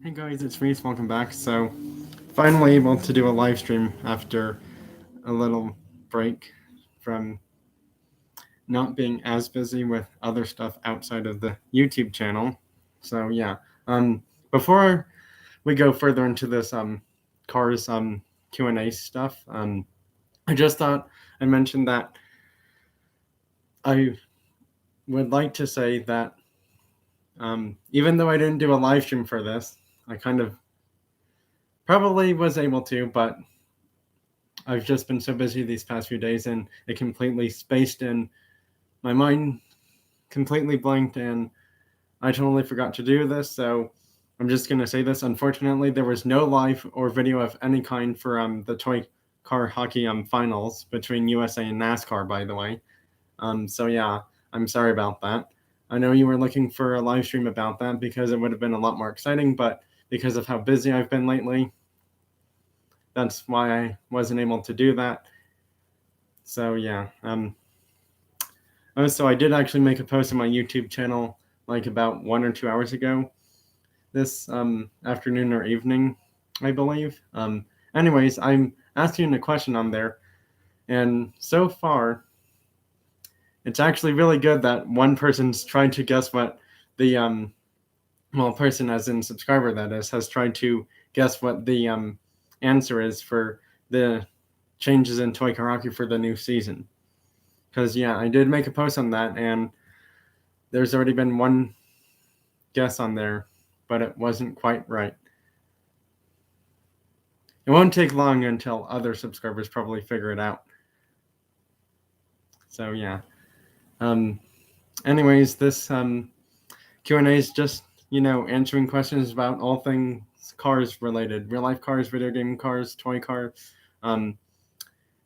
Hey guys, it's Reese. Welcome back. So, finally able to do a live stream after a little break from not being as busy with other stuff outside of the YouTube channel. So yeah, before we go further into this cars Q&A stuff, I just thought I mentioned that I would like to say that even though I didn't do a live stream for this, I kind of probably was able to, but I've just been so busy these past few days and it completely spaced in my mind, completely blanked, and I totally forgot to do this. So I'm just going to say this. Unfortunately, there was no live or video of any kind for the toy car hockey finals between USA and NASCAR, by the way. So yeah, I'm sorry about that. I know you were looking for a live stream about that because it would have been a lot more exciting, but because of how busy I've been lately, that's why I wasn't able to do that. So yeah, so I did actually make a post on my YouTube channel like about 1 or 2 hours ago, this afternoon or evening, I believe. Anyways, I'm asking a question on there, and so far, it's actually really good that one person's trying to guess what the person as in subscriber that is has tried to guess what the answer is for the changes in toy karaoke for the new season. Because yeah, I did make a post on that, and there's already been one guess on there, but it wasn't quite right. It won't take long until other subscribers probably figure it out. So yeah. Um, Anyways, this Q&A is just answering questions about all things cars related, real life cars, video game cars, toy cars,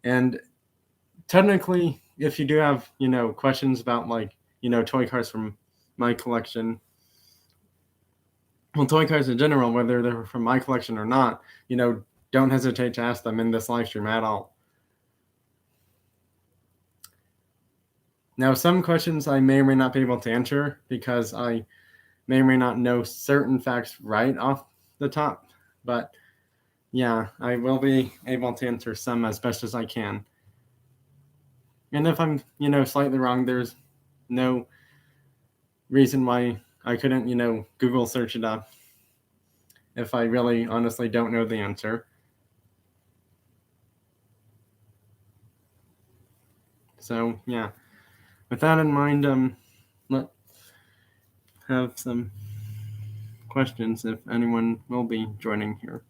and technically, if you do have questions about like toy cars from my collection, well, toy cars in general, whether they're from my collection or not, don't hesitate to ask them in this live stream at all. Now, some questions I may or may not be able to answer because I may or may not know certain facts right off the top, but yeah, I will be able to answer some as best as I can. And if I'm, slightly wrong, there's no reason why I couldn't, Google search it up if I really honestly don't know the answer. So, yeah. With that in mind, let's have some questions if anyone will be joining here.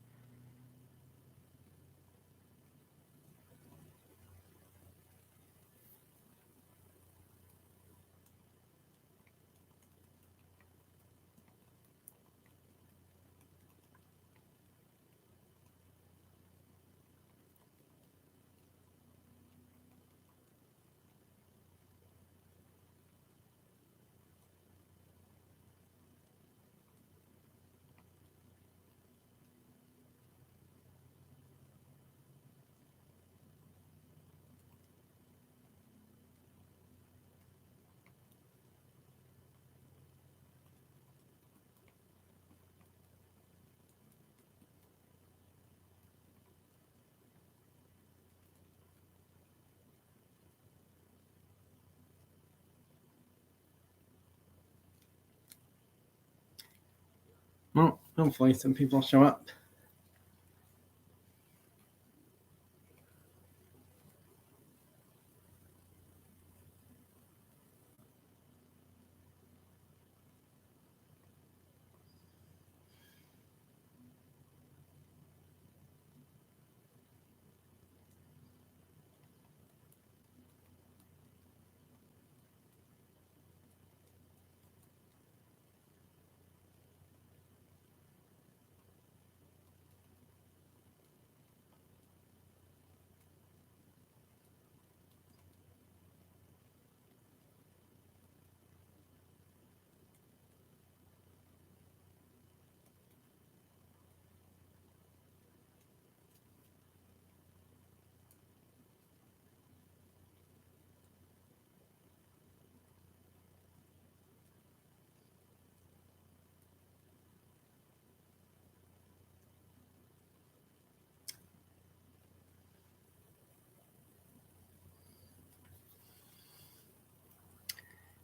Well, hopefully some people show up.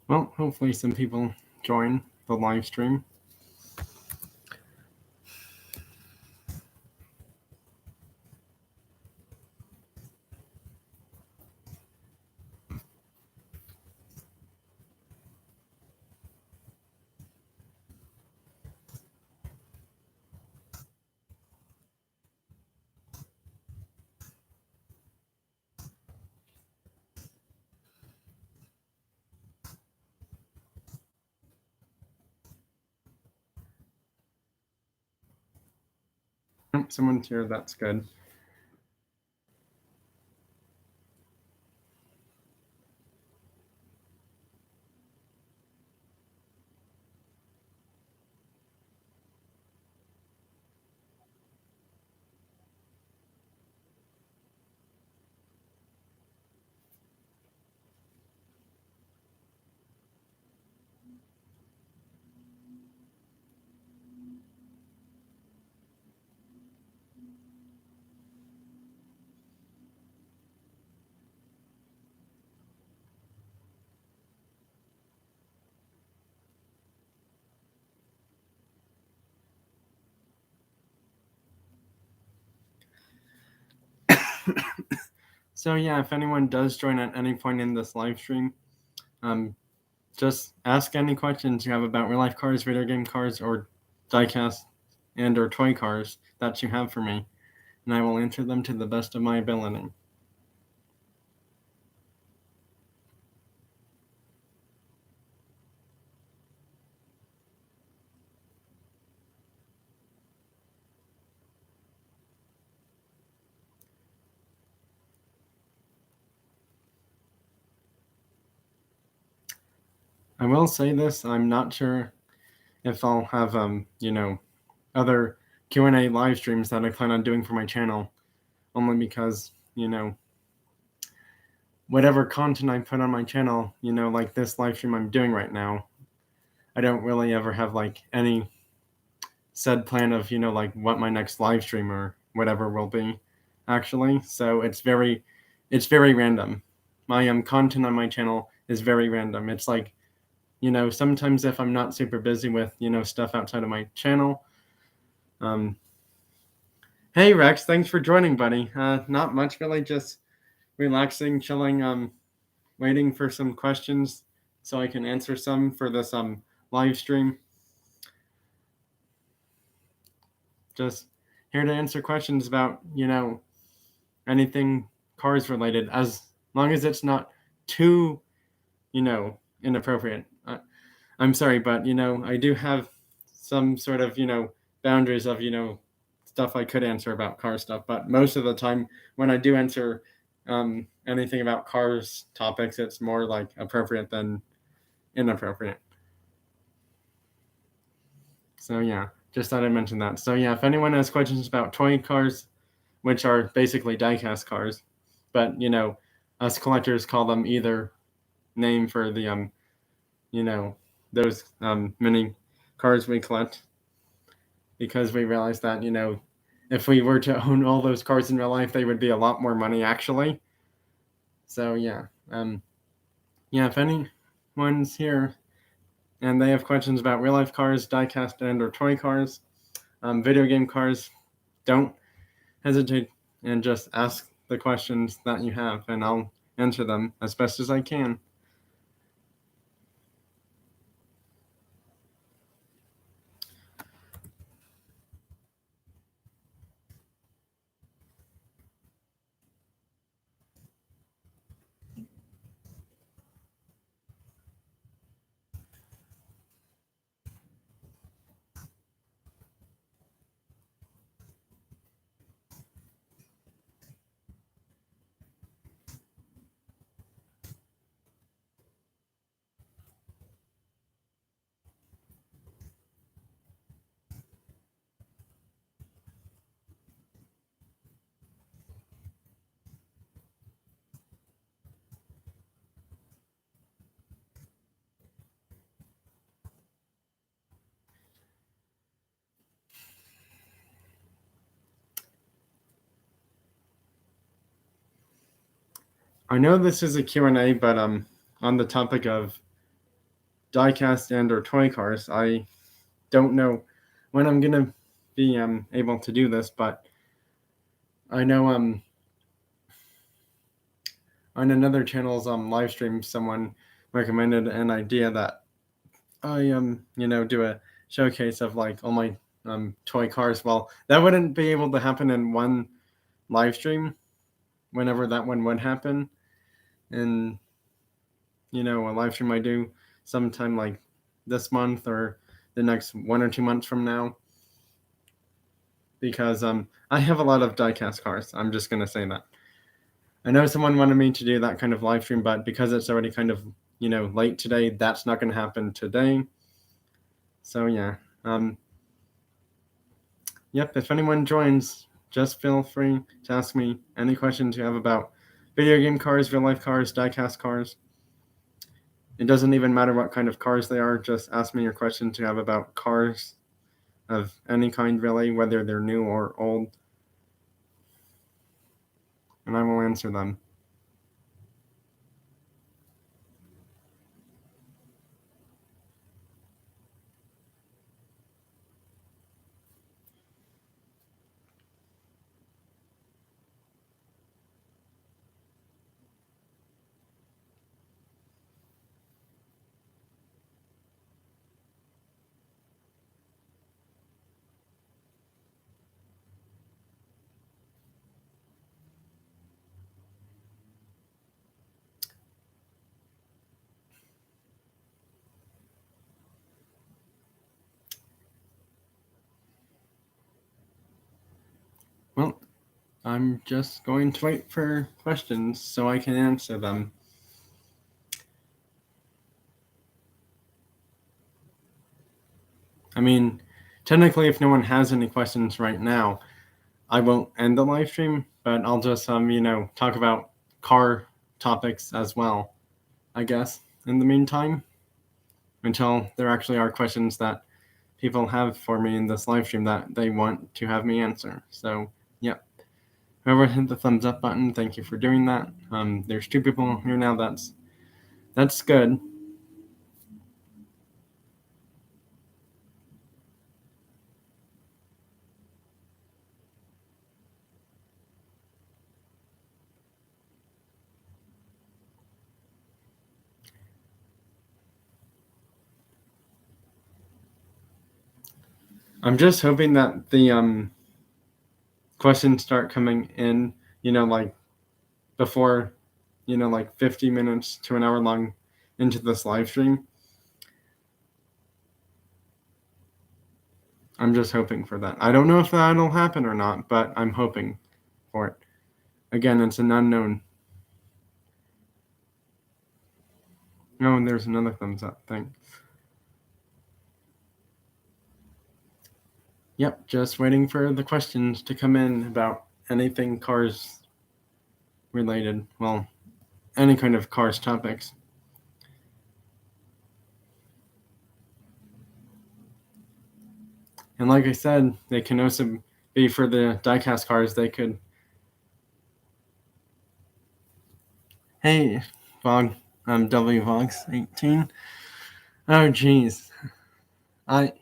Well, hopefully some people join the live stream. Someone's here, that's good. So yeah, if anyone does join at any point in this live stream, just ask any questions you have about real life cars, video game cars, or diecast and or toy cars that you have for me, and I will answer them to the best of my ability. I will say this: I'm not sure if I'll have other Q&A live streams that I plan on doing for my channel, only because whatever content I put on my channel, like this live stream I'm doing right now, I don't really ever have like any said plan of like what my next live stream or whatever will be, actually. So it's very random. My content on my channel is very random. It's like sometimes if I'm not super busy with stuff outside of my channel. Hey Rex, thanks for joining, buddy. Not much really, just relaxing, chilling, waiting for some questions so I can answer some for this live stream. Just here to answer questions about anything cars related, as long as it's not too inappropriate. I'm sorry, but I do have some sort of boundaries of stuff I could answer about car stuff. But most of the time, when I do answer anything about cars topics, it's more like appropriate than inappropriate. So yeah, just thought I'd mention that. So yeah, if anyone has questions about toy cars, which are basically diecast cars, but us collectors call them either name for the those mini cars we collect, because we realize that if we were to own all those cars in real life, they would be a lot more money actually. So yeah, if anyone's here and they have questions about real life cars, diecast and or toy cars, video game cars, don't hesitate and just ask the questions that you have, and I'll answer them as best as I can. I know this is a Q&A, but on the topic of diecast and or toy cars. I don't know when I'm gonna be able to do this, but I know on another channel's live stream, someone recommended an idea that I do a showcase of like all my toy cars. Well, that wouldn't be able to happen in one live stream. Whenever that one would happen, and a live stream I do sometime like this month or the next 1 or 2 months from now, because I have a lot of diecast cars. I'm just gonna say that. I know someone wanted me to do that kind of live stream, but because it's already kind of late today, that's not gonna happen today. So yeah, yep. If anyone joins, just feel free to ask me any questions you have about video game cars, real life cars, diecast cars. It doesn't even matter what kind of cars they are. Just ask me your questions you have about cars of any kind, really, whether they're new or old, and I will answer them. Well, I'm just going to wait for questions so I can answer them. I mean, technically, if no one has any questions right now, I won't end the live stream, but I'll just talk about car topics as well, I guess, in the meantime, until there actually are questions that people have for me in this live stream that they want to have me answer. So, yeah. Whoever hit the thumbs up button, thank you for doing that. There's 2 people here now. That's good. I'm just hoping that the questions start coming in, like before, like 50 minutes to an hour long into this live stream. I'm just hoping for that. I don't know if that'll happen or not, but I'm hoping for it. Again, it's an unknown. Oh, and there's another thumbs up thing. Yep, just waiting for the questions to come in about anything cars related. Well, any kind of cars topics. And like I said, they can also be for the diecast cars. They could. Hey, Vog, WVogs18. Oh, geez. I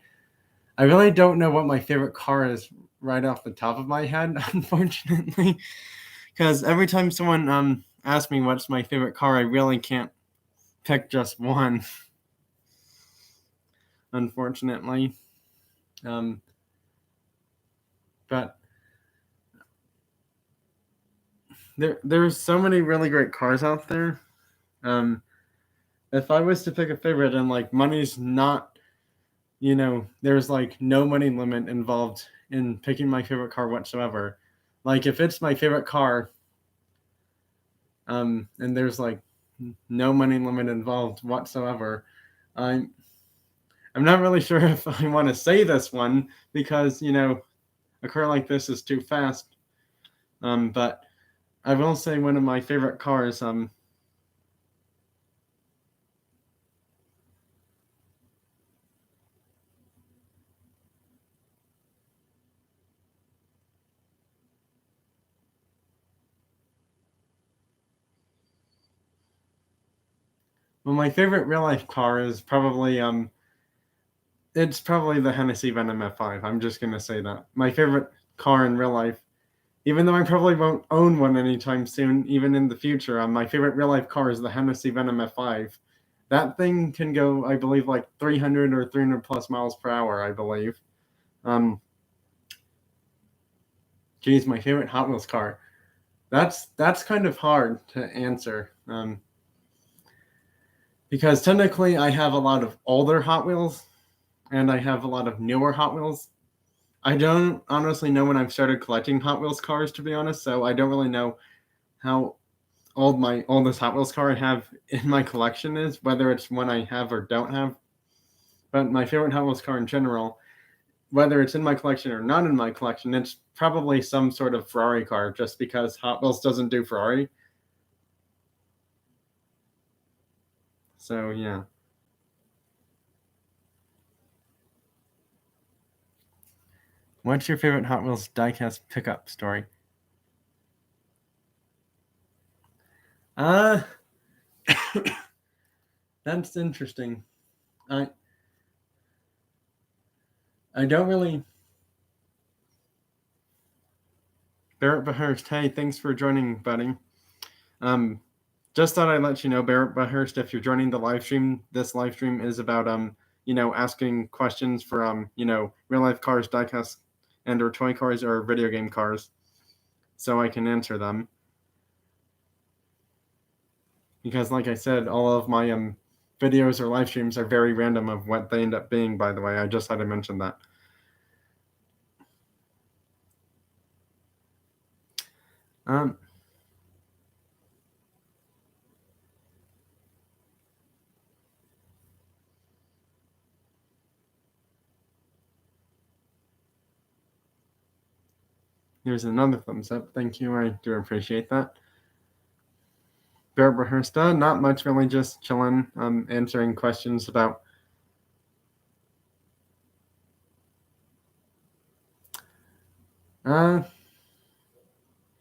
I really don't know what my favorite car is right off the top of my head, unfortunately. Because every time someone asks me what's my favorite car, I really can't pick just one, unfortunately. But there's so many really great cars out there. If I was to pick a favorite and like money's not, there's like no money limit involved in picking my favorite car whatsoever. Like if it's my favorite car, and there's like no money limit involved whatsoever, I'm I'm not really sure if I want to say this one because a car like this is too fast. But I will say one of my favorite cars. Well, my favorite real life car is probably it's probably the Hennessy Venom F5. I'm just gonna say that. My favorite car in real life, even though I probably won't own one anytime soon, even in the future, my favorite real life car is the Hennessy Venom F5. That thing can go, I believe, like 300 or 300 plus miles per hour, I believe. Um, Geez, my favorite Hot Wheels car. That's kind of hard to answer. Because technically I have a lot of older Hot Wheels and I have a lot of newer Hot Wheels. I don't honestly know when I've started collecting Hot Wheels cars, to be honest, so I don't really know how old my oldest Hot Wheels car I have in my collection is, whether it's one I have or don't have. But my favorite Hot Wheels car in general, whether it's in my collection or not in my collection, it's probably some sort of Ferrari car, just because Hot Wheels doesn't do Ferrari. So yeah. What's your favorite Hot Wheels diecast pickup story? Uh that's interesting. I I don't really. Barrett Bahurst, hey, thanks for joining, buddy. Um, just thought I'd let you know, Barrett Bahurst, if you're joining the live stream, this live stream is about asking questions for real life cars, diecast, and or toy cars or video game cars, so I can answer them. Because, like I said, all of my videos or live streams are very random of what they end up being. By the way, I just had to mention that. Um, Here's another thumbs up. Thank you. I do appreciate that. Barrett Bahurst, not much, really, just chilling, answering questions about.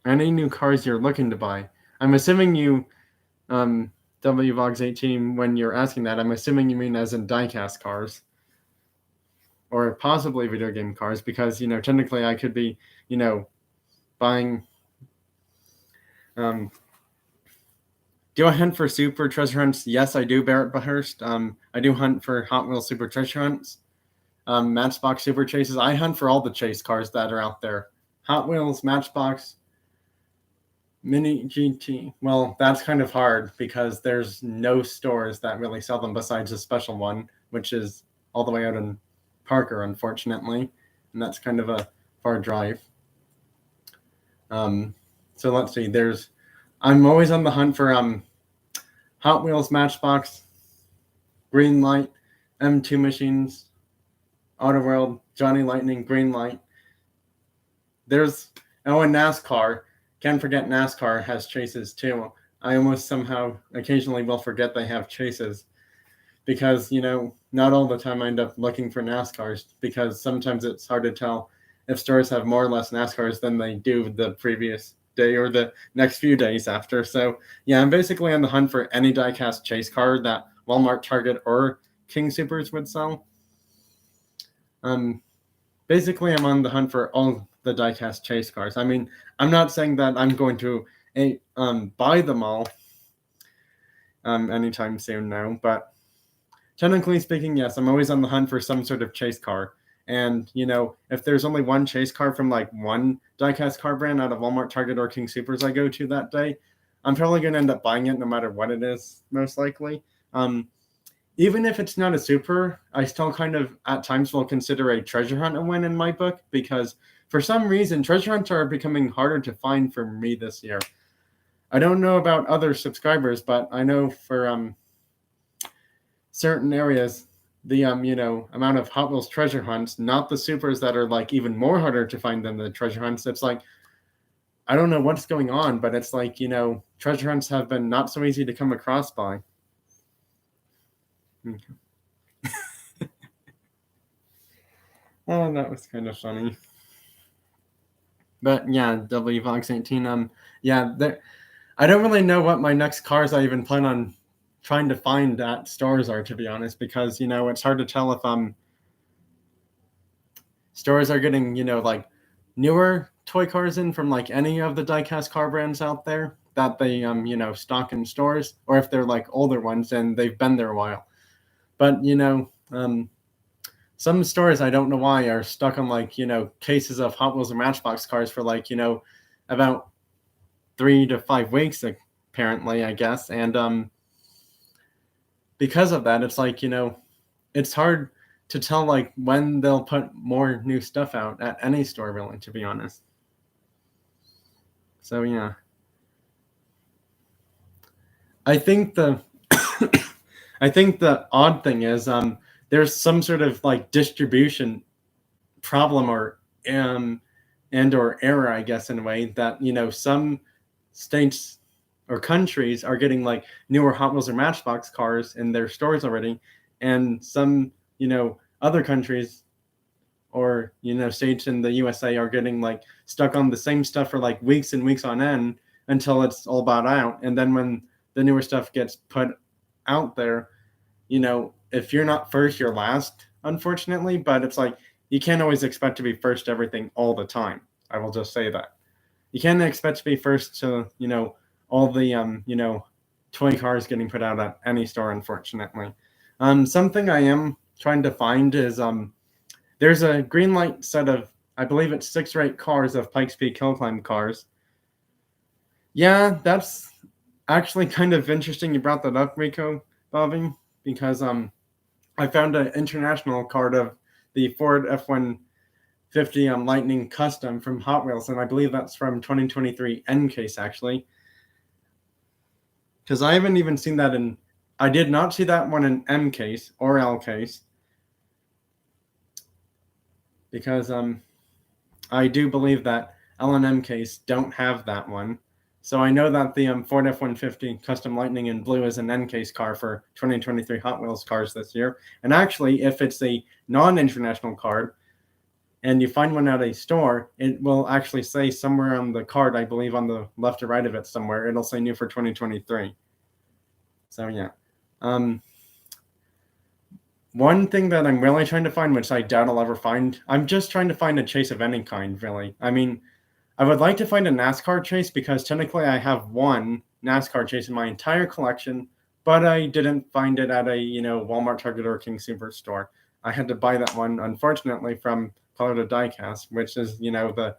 Any new cars you're looking to buy? I'm assuming you, WVogs18, when you're asking that, I'm assuming you mean as in diecast cars. Or possibly video game cars, because, technically I could be, buying. Do I hunt for super treasure hunts? Yes, I do, Barrett Bahurst. I do hunt for Hot Wheels super treasure hunts. Matchbox super chases. I hunt for all the chase cars that are out there. Hot Wheels, Matchbox, Mini GT. Well, that's kind of hard because there's no stores that really sell them besides a special one, which is all the way out in Parker, unfortunately, and that's kind of a far drive. So let's see. I'm always on the hunt for Hot Wheels, Matchbox, Green Light, M2 machines, Auto World, Johnny Lightning, Green Light. And NASCAR. Can't forget NASCAR has chases too. I almost somehow occasionally will forget they have chases because, not all the time I end up looking for NASCARs because sometimes it's hard to tell if stores have more or less NASCARs than they do the previous day or the next few days after. So yeah, I'm basically on the hunt for any diecast chase car that Walmart, Target, or King Supers would sell. Basically, I'm on the hunt for all the diecast chase cars. I mean, I'm not saying that I'm going to buy them all anytime soon now, but technically speaking, yes, I'm always on the hunt for some sort of chase car. And, if there's only one chase car from like one diecast car brand out of Walmart, Target, or King Supers I go to that day, I'm probably going to end up buying it no matter what it is, most likely. Even if it's not a super, I still kind of at times will consider a treasure hunt a win in my book because for some reason treasure hunts are becoming harder to find for me this year. I don't know about other subscribers, but I know for certain areas the amount of Hot Wheels treasure hunts, not the supers that are like even more harder to find than the treasure hunts. It's like I don't know what's going on, but it's like treasure hunts have been not so easy to come across by. Oh, that was kind of funny. But yeah, WVox18. Yeah, I don't really know what my next cars I even plan on trying to find at stores are, to be honest, because it's hard to tell if stores are getting like newer toy cars in from like any of the diecast car brands out there that they stock in stores, or if they're like older ones and they've been there a while. But some stores, I don't know why, are stuck on like cases of Hot Wheels or Matchbox cars for like about 3 to 5 weeks apparently, I guess. And because of that, it's like it's hard to tell like when they'll put more new stuff out at any store, really, to be honest. So yeah, I think the I think the odd thing is there's some sort of like distribution problem or and or error, I guess, in a way that some states or countries are getting like newer Hot Wheels or Matchbox cars in their stores already, and some other countries or states in the USA are getting like stuck on the same stuff for like weeks and weeks on end until it's all bought out, and then when the newer stuff gets put out there, if you're not first, you're last, unfortunately. But it's like you can't always expect to be first to everything all the time. I will just say that you can't expect to be first to all the toy cars getting put out at any store, unfortunately. Something I am trying to find is there's a green light set of, I believe it's 6 or 8 cars of Pikes Peak Hill Climb cars. Yeah, that's actually kind of interesting you brought that up, Rico, Bobby, because I found an international card of the Ford F-150 Lightning Custom from Hot Wheels, and I believe that's from 2023 N case, actually. Because I haven't even seen that in... I did not see that one in M case or L case. Because I do believe that L and M case don't have that one. So I know that the Ford F-150 Custom Lightning in blue is an N case car for 2023 Hot Wheels cars this year. And actually, if it's a non-international card and you find one at a store, it will actually say somewhere on the card, I believe on the left or right of it somewhere, it'll say new for 2023. So yeah. One thing that I'm really trying to find, which I doubt I'll ever find, I'm just trying to find a chase of any kind, really. I mean, I would like to find a NASCAR chase because technically I have one NASCAR chase in my entire collection, but I didn't find it at a Walmart, Target, or King Superstore. I had to buy that one, unfortunately, from Colorado Diecast, which is the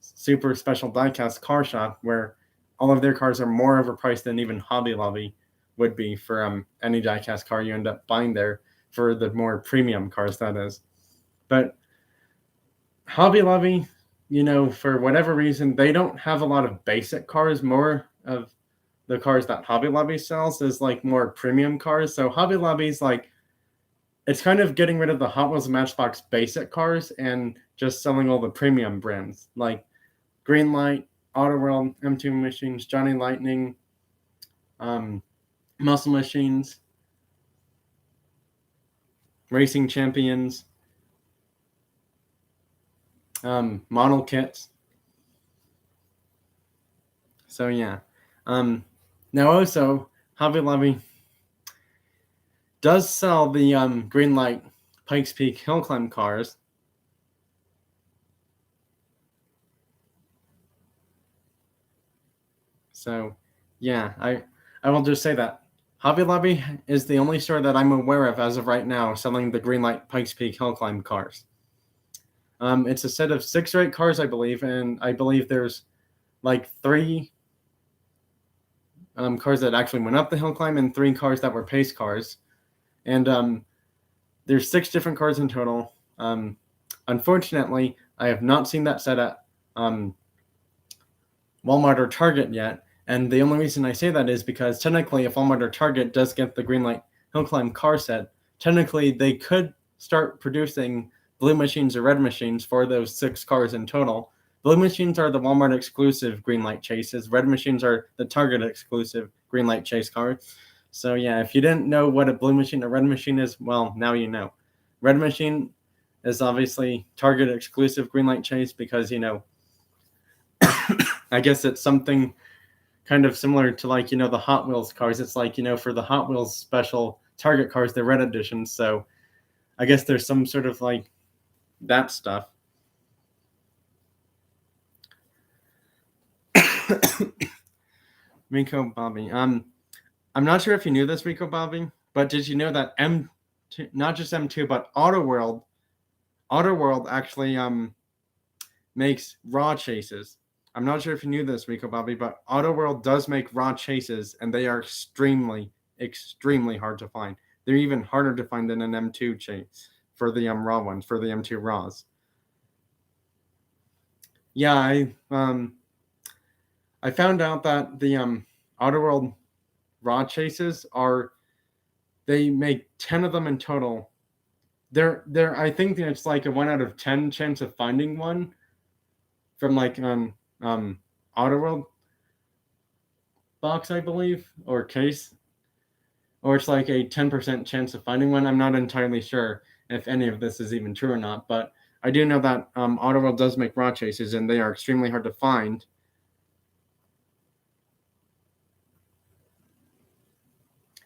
super special diecast car shop where all of their cars are more overpriced than even Hobby Lobby would be for any diecast car you end up buying there, for the more premium cars, that is. But Hobby Lobby, for whatever reason, they don't have a lot of basic cars. More of the cars that Hobby Lobby sells is like more premium cars. So Hobby Lobby's like, it's kind of getting rid of the Hot Wheels Matchbox basic cars and just selling all the premium brands like Greenlight, Auto World, M2 Machines, Johnny Lightning, Muscle Machines, Racing Champions, model kits. So yeah. Now also, Hobby Lobby does sell the Greenlight Pikes Peak Hill Climb cars. So yeah, I will just say that Hobby Lobby is the only store that I'm aware of as of right now selling the Greenlight Pikes Peak Hill Climb cars. It's a set of 6 or 8 cars, I believe, and I believe there's like 3 cars that actually went up the hill climb and 3 cars that were pace cars. And there's 6 different cars in total. Unfortunately, I have not seen that set at Walmart or Target yet. And the only reason I say that is because technically, if Walmart or Target does get the Greenlight Hill Climb car set, technically they could start producing blue machines or red machines for those 6 cars in total. Blue machines are the Walmart exclusive Greenlight chases. Red machines are the Target exclusive Greenlight chase cars. So yeah, if you didn't know what a blue machine or red machine is, well, now you know. Red machine is obviously Target exclusive Greenlight chase because I guess it's something kind of similar to like, the Hot Wheels cars. It's like, for the Hot Wheels special Target cars, they're red editions. So I guess there's some sort of like that stuff. Rico Bobby. I'm not sure if you knew this, Rico Bobby, but did you know that not just M2, but Autoworld actually makes raw chases. I'm not sure if you knew this, Rico Bobby, but Autoworld does make raw chases, and they are extremely, extremely hard to find. They're even harder to find than an M2 chase for the raw ones, for the M2 raws. Yeah, I found out that the Autoworld raw chases they make 10 of them in total. I think it's like a 1 out of 10 chance of finding one from like Autoworld box, I believe, or case, or it's like a 10% chance of finding one. I'm not entirely sure if any of this is even true or not, but I do know that Autoworld does make raw chases, and they are extremely hard to find.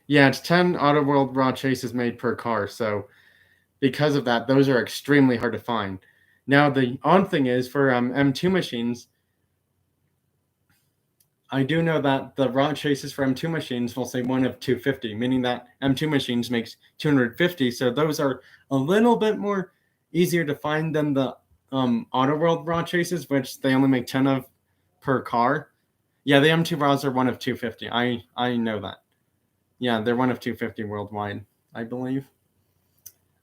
Yeah, it's 10 Autoworld raw chases made per car, so because of that, those are extremely hard to find. Now, the odd thing is for M2 machines, I do know that the raw chases for M2 machines will say 1 of 250, meaning that M2 machines makes 250, so those are a little bit more easier to find than the Autoworld raw chases, which they only make 10 of per car. Yeah, the M2 raws are 1 of 250. I know that. Yeah, they're 1 of 250 worldwide, I believe.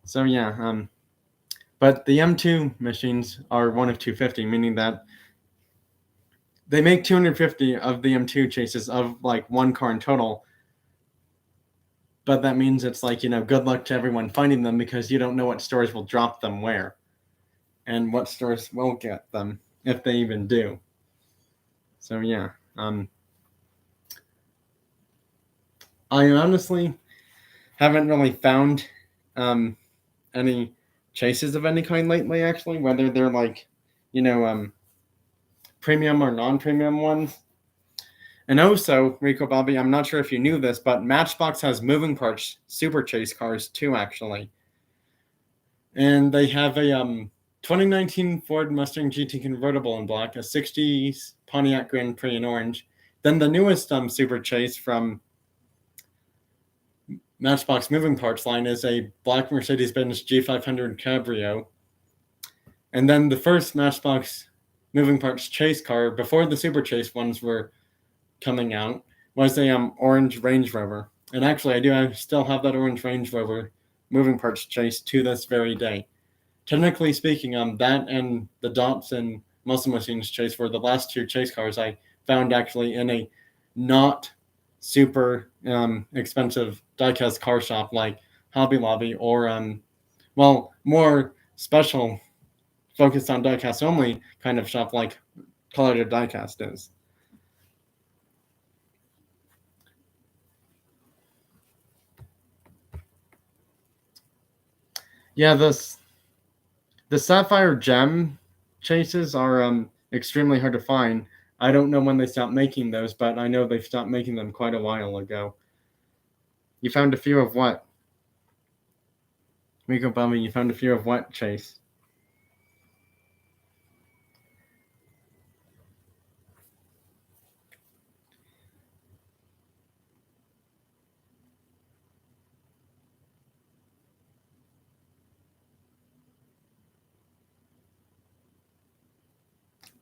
So yeah, but the M2 machines are 1 of 250, meaning that they make 250 of the M2 chases of like one car in total. But that means it's like, good luck to everyone finding them, because you don't know what stores will drop them where and what stores will get them, if they even do. So yeah, I honestly haven't really found any chases of any kind lately, actually, whether they're like, premium or non-premium ones. And also, Rico Bobby, I'm not sure if you knew this, but Matchbox has moving parts super chase cars too, actually. And they have a 2019 Ford Mustang GT convertible in black, a 60s Pontiac Grand Prix in orange. Then the newest super chase from Matchbox moving parts line is a black Mercedes-Benz G500 Cabrio. And then the first Matchbox moving parts chase car, before the super chase ones were coming out, was a orange Range Rover. And actually, I still have that orange Range Rover moving parts chase to this very day. Technically speaking, that and the Datsun Muscle Machines chase were the last two chase cars I found actually in a not super expensive diecast car shop like Hobby Lobby, or more special, focused on diecast only kind of shop like Collider Diecast is. Yeah, the Sapphire Gem chases are extremely hard to find. I don't know when they stopped making those, but I know they stopped making them quite a while ago. You found a few of what? Rico Bummy, you found a few of what, Chase?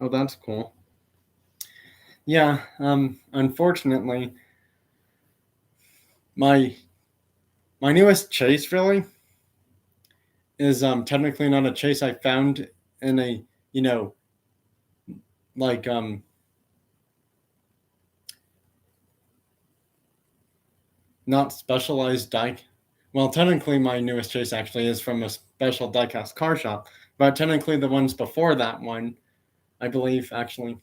Oh, that's cool. Yeah, unfortunately, my newest chase really is technically not a chase I found in a, like not specialized die. Well, technically my newest chase actually is from a special diecast car shop, but technically the ones before that one, I believe, actually,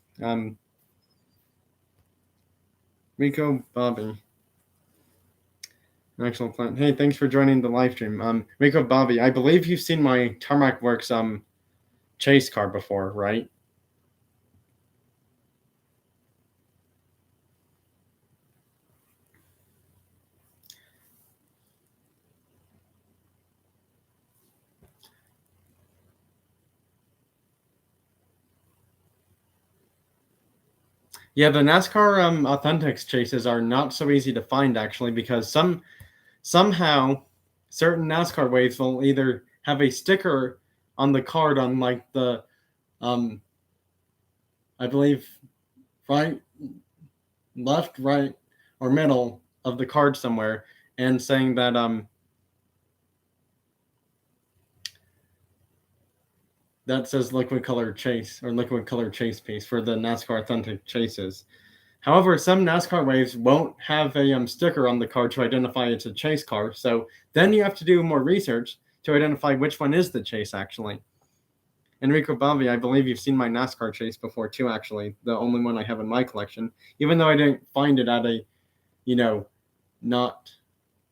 Rico Bobby. Excellent plan. Hey, thanks for joining the live stream. Rico Bobby, I believe you've seen my Tarmac Works chase car before, right? Yeah, the NASCAR Authentics chases are not so easy to find actually because somehow certain NASCAR waves will either have a sticker on the card on like the um I believe right, left, right, or middle of the card somewhere, and saying that that says liquid color chase or liquid color chase piece for the NASCAR Authentic chases. However, some NASCAR waves won't have a sticker on the card to identify it's a chase car, so then you have to do more research to identify which one is the chase actually. Enrico Bavi, I believe you've seen my NASCAR chase before too, actually, the only one I have in my collection, even though I didn't find it at a, you know, not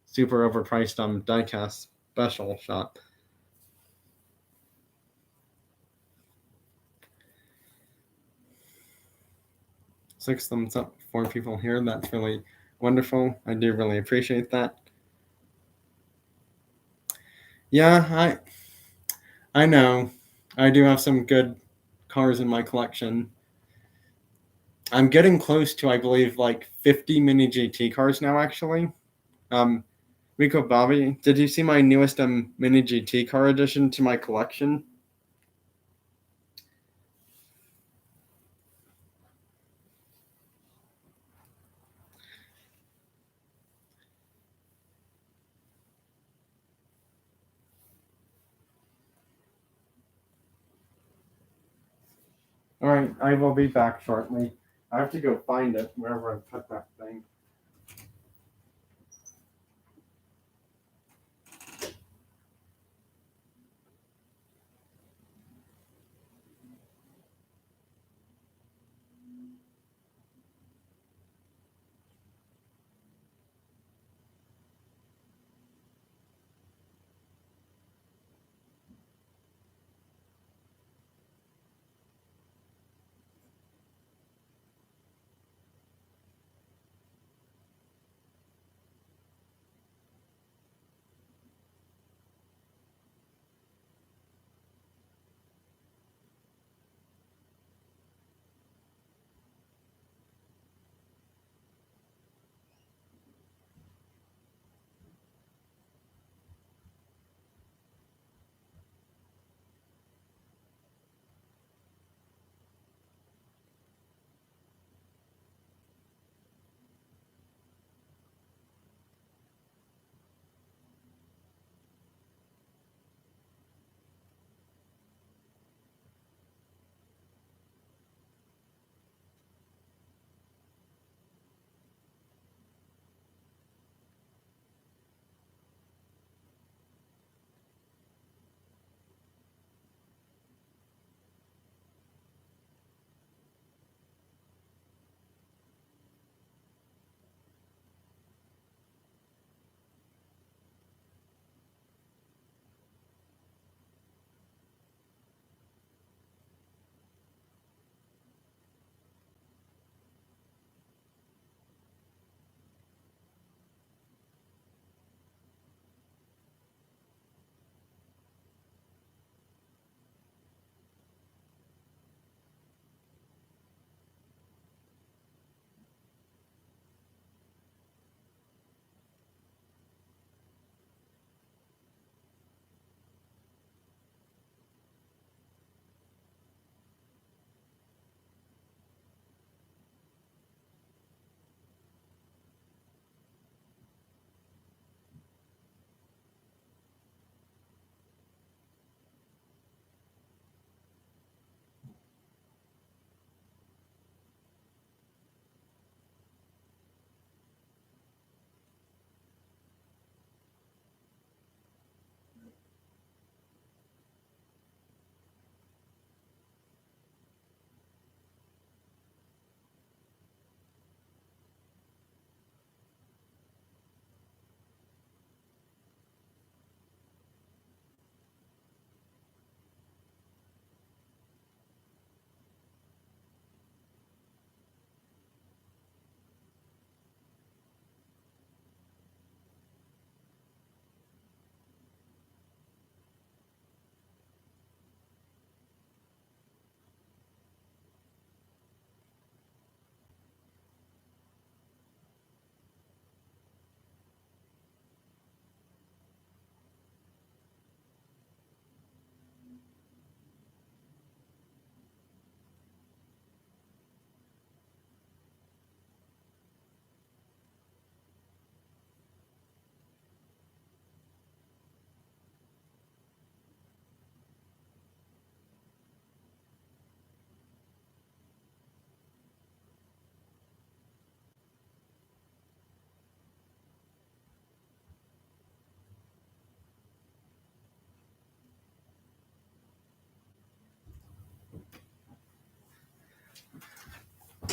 super overpriced diecast special shop. 6 thumbs up for people here. That's really wonderful. I do really appreciate that. Yeah, I know. I do have some good cars in my collection. I'm getting close to, I believe, like 50 mini GT cars now, actually. Um, Rico Bobby, did you see my newest mini GT car addition to my collection? All right, I will be back shortly. I have to go find it wherever I put that thing.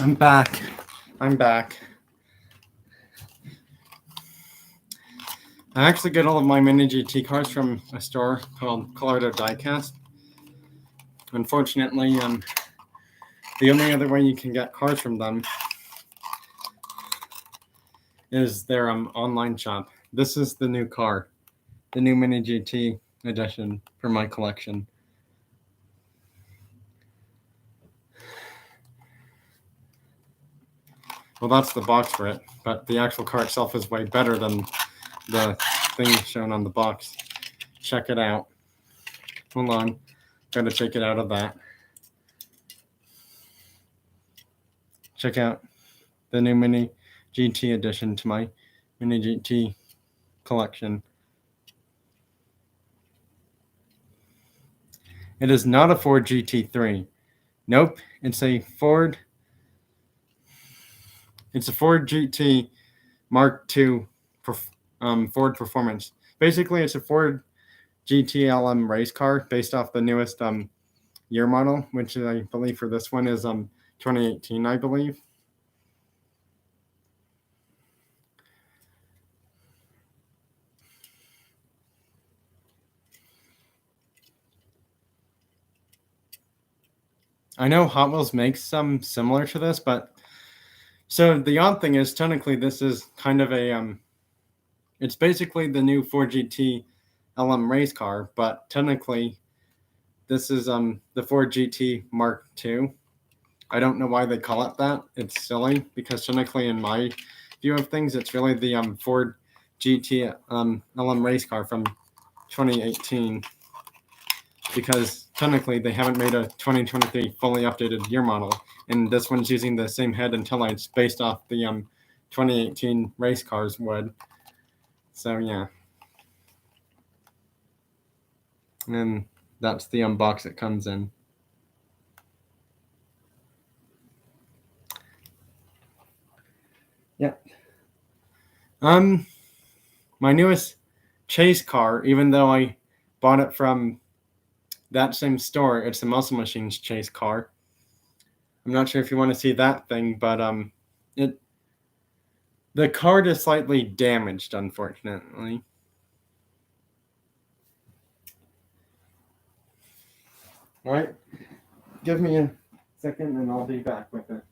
I'm back. I actually get all of my mini GT cars from a store called Colorado Diecast. Unfortunately, the only other way you can get cars from them is their online shop. This is the new car, the new mini GT edition for my collection. Well, that's the box for it, but the actual car itself is way better than the thing shown on the box. Check it out. Hold on. Gotta take it out of that. Check out the new mini GT addition to my mini GT collection. It is not a Ford GT3. Nope, it's a Ford GT Mark II Ford Performance. Basically, it's a Ford GT race car based off the newest year model, which I believe for this one is 2018, I believe. I know Hot Wheels makes some similar to this, but so the odd thing is technically this is kind of a it's basically the new Ford GT LM race car, but technically this is the Ford GT Mark II. I don't know why they call it that. It's silly because technically in my view of things, it's really the Ford GT LM race car from 2018 because technically they haven't made a 2023 fully updated year model, and this one's using the same head and tail lights based off the 2018 race cars would. So yeah, and that's the box it comes in. Yeah. My newest chase car, even though I bought it from that same store, it's the Muscle Machines chase car. I'm not sure if you want to see that thing, but the card is slightly damaged, unfortunately. All right, give me a second and I'll be back with it.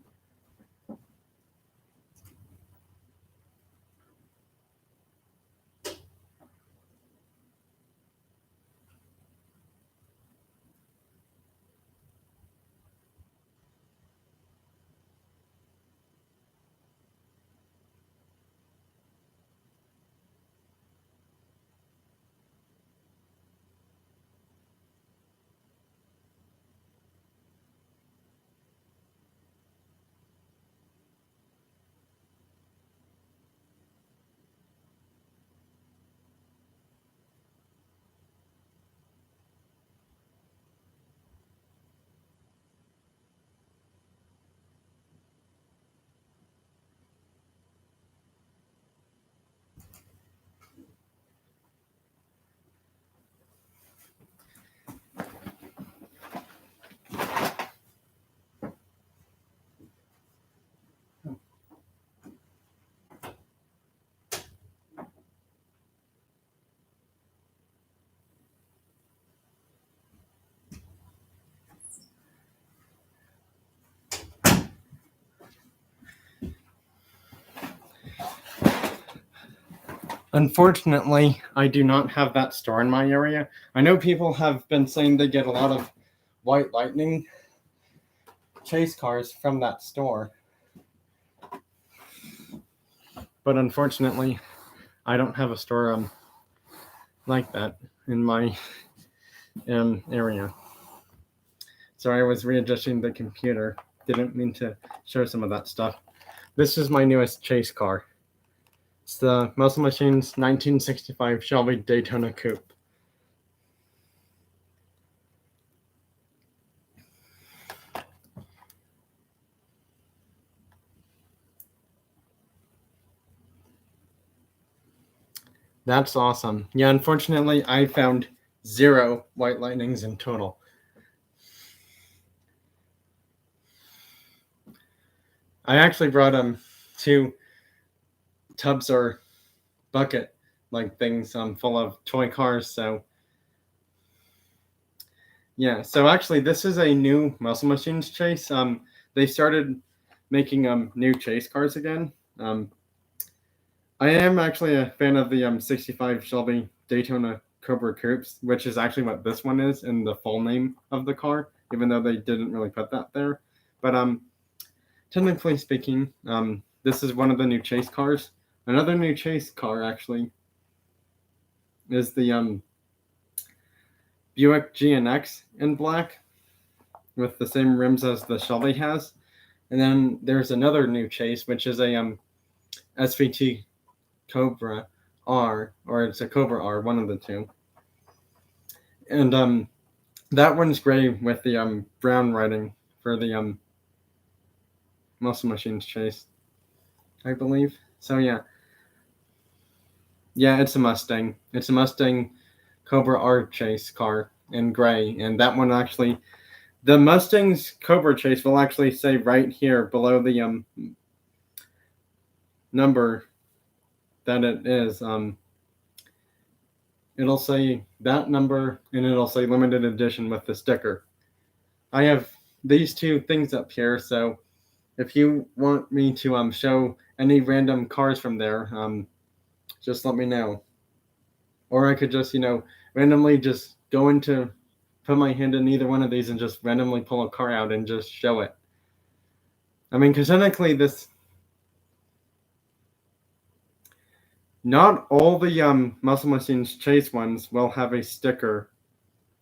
Unfortunately, I do not have that store in my area. I know people have been saying they get a lot of White Lightning chase cars from that store. But unfortunately, I don't have a store like that in my area. So I was readjusting the computer. Didn't mean to show some of that stuff. This is my newest chase car. It's the Muscle Machines 1965 Shelby Daytona Coupe. That's awesome. Yeah, unfortunately, I found 0 White Lightnings in total. I actually brought 2 tubs or bucket like things full of toy cars. So yeah, so actually this is a new Muscle Machines chase. They started making new chase cars again. I am actually a fan of the 65 Shelby Daytona Cobra Coupes, which is actually what this one is in the full name of the car, even though they didn't really put that there. But technically speaking, this is one of the new chase cars. Another new chase car actually is the Buick GNX in black with the same rims as the Shelby has. And then there's another new chase, which is a SVT Cobra R, or it's a Cobra R, one of the two. And that one's gray with the brown writing for the Muscle Machines chase, I believe. So yeah, it's a Mustang. It's a Mustang Cobra R chase car in gray, and that one actually, the Mustang's Cobra chase will actually say right here below the number that it is. It'll say that number, and it'll say limited edition with the sticker. I have these 2 things up here, so if you want me to show any random cars from there, just let me know. Or I could just, randomly just go into, put my hand in either one of these and just randomly pull a car out and just show it. I mean, because technically not all the Muscle Machines chase ones will have a sticker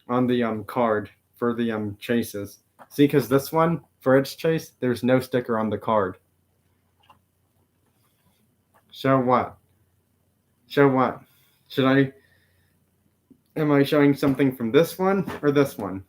on the card for the chases. See, because this one, for its chase, there's no sticker on the card. Show what? Show what? Am I showing something from this one or this one?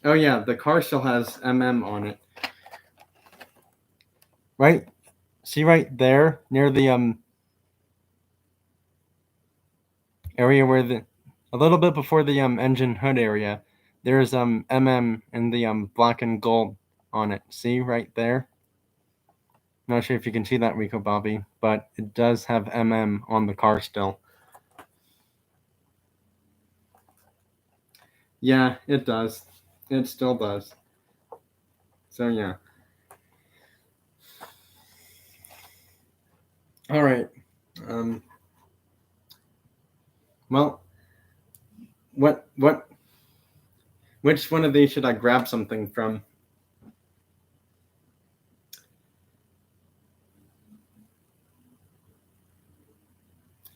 Oh yeah, the car still has MM on it. Right? See right there near the area where a little bit before the engine hood area, there's MM and the black and gold on it. See right there? Not sure if you can see that, Rico Bobby, but it does have MM on the car still. Yeah, it does. It still does. So yeah. All right. Well, which one of these should I grab something from?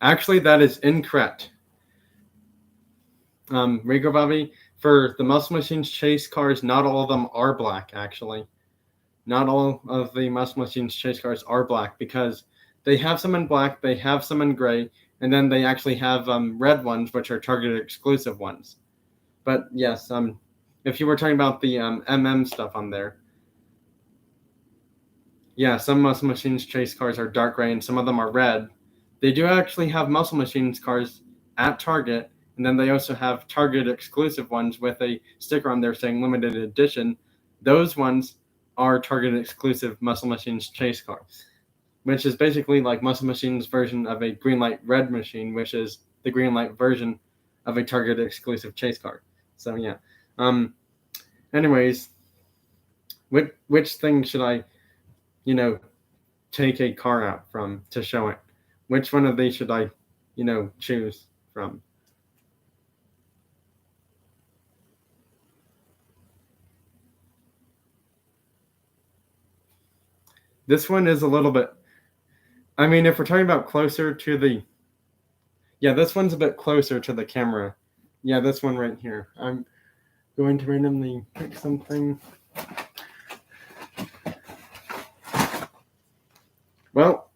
Actually, that is incorrect. Rico Bobby, for the Muscle Machines chase cars, not all of them are black, actually. Not all of the Muscle Machines chase cars are black, because they have some in black, they have some in gray, and then they actually have red ones, which are Target exclusive ones. But yes, if you were talking about the MM stuff on there, yeah, some Muscle Machines chase cars are dark gray and some of them are red. They do actually have Muscle Machines cars at Target, and then they also have Target exclusive ones with a sticker on there saying limited edition. Those ones are Target exclusive Muscle Machines chase cars, which is basically like Muscle Machines' version of a green light red machine, which is the green light version of a Target exclusive chase car. So yeah. Anyways, which thing should I, take a car out from to show it? Which one of these should I, choose from? This one is a little bit, I mean, if we're talking about closer to the, yeah, this one's a bit closer to the camera. Yeah, this one right here. I'm going to randomly pick something. Well,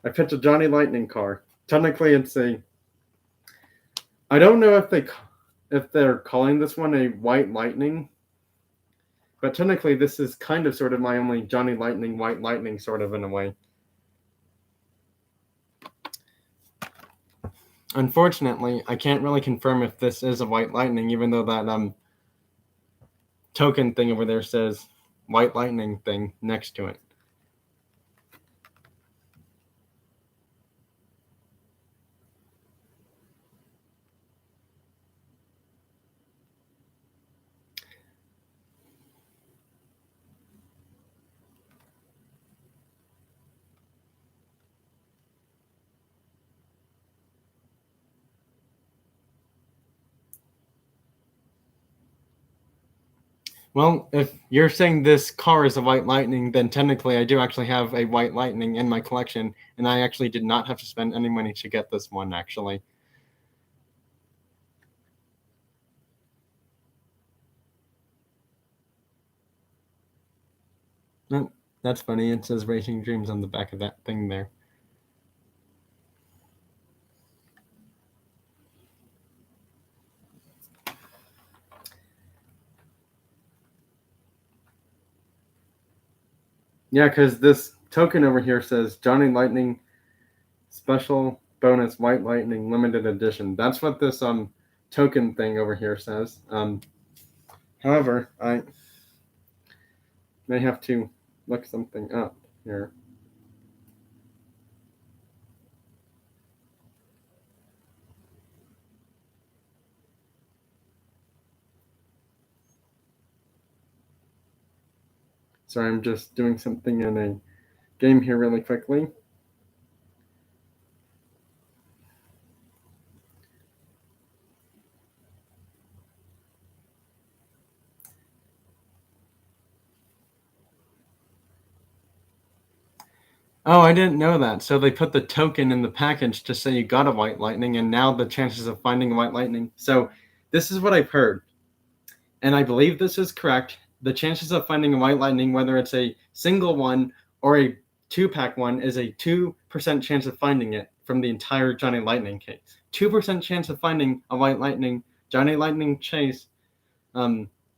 I picked a Johnny Lightning car. Technically, it's I don't know if they're calling this one a White Lightning, But technically, this is kind of sort of my only Johnny Lightning, White Lightning, sort of in a way. Unfortunately, I can't really confirm if this is a White Lightning, even though that token thing over there says White Lightning thing next to it. Well, if you're saying this car is a White Lightning, then technically I do actually have a White Lightning in my collection, and I actually did not have to spend any money to get this one, actually. Oh, that's funny. It says Racing Dreams on the back of that thing there. Yeah, because this token over here says Johnny Lightning Special Bonus White Lightning Limited Edition. That's what this token thing over here says. However, I may have to look something up here. Sorry, I'm just doing something in a game here really quickly. Oh, I didn't know that. So they put the token in the package to say you got a White Lightning, and now the chances of finding a White Lightning. So this is what I've heard, and I believe this is correct. The chances of finding a White Lightning, whether it's a single one or a 2-pack one, is a 2% chance of finding it from the entire Johnny Lightning case. 2% chance of finding a White Lightning, Johnny Lightning Chase,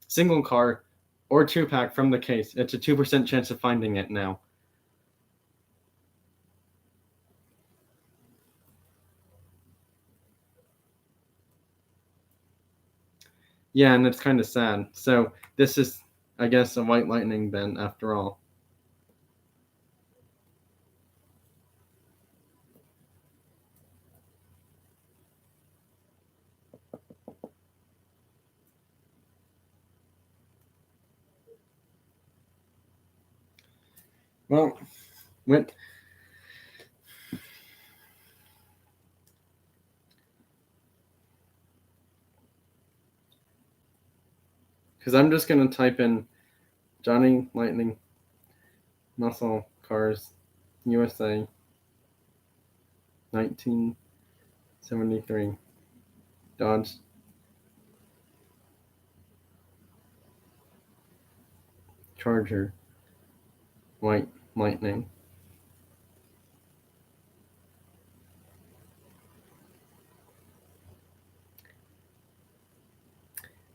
single car, or 2-pack from the case. It's a 2% chance of finding it now. Yeah, and it's kind of sad. So this is, I guess, a White Lightning then, after all. Well, went. Because I'm just going to type in Johnny Lightning Muscle Cars USA 1973 Dodge Charger White Lightning.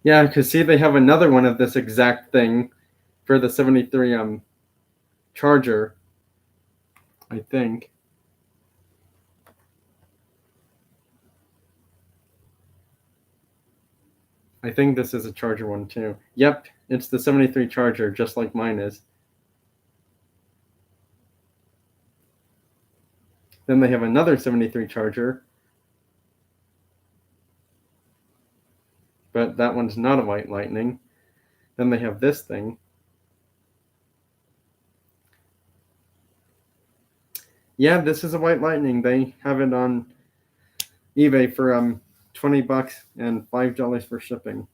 Yeah, because see, they have another one of this exact thing for the 73 Charger, I think. I think this is a Charger one too. Yep, it's the 73 Charger, just like mine is. Then they have another 73 Charger, but that one's not a White Lightning. Then they have this thing. Yeah, this is a White Lightning. They have it on eBay for $20 and $5 for shipping.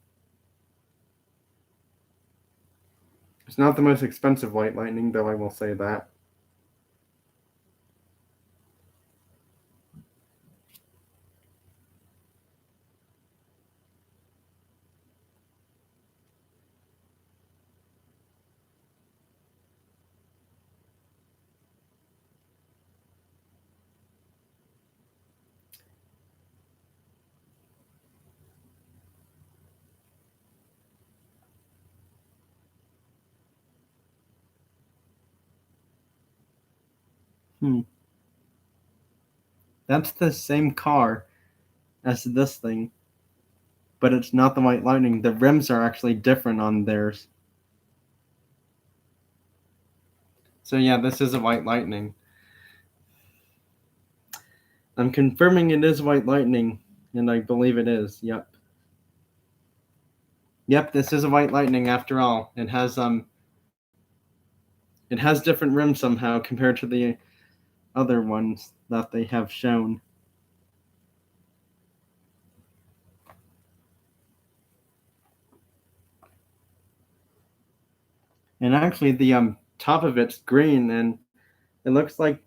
It's not the most expensive White Lightning, though I will say that. That's the same car as this thing, but it's not the White Lightning. The rims are actually different on theirs. So yeah, this is a White Lightning. I'm confirming it is White Lightning, and I believe it is. Yep. Yep, this is a White Lightning after all. It has different rims somehow compared to the other ones that they have shown. And actually the top of it's green, and it looks like,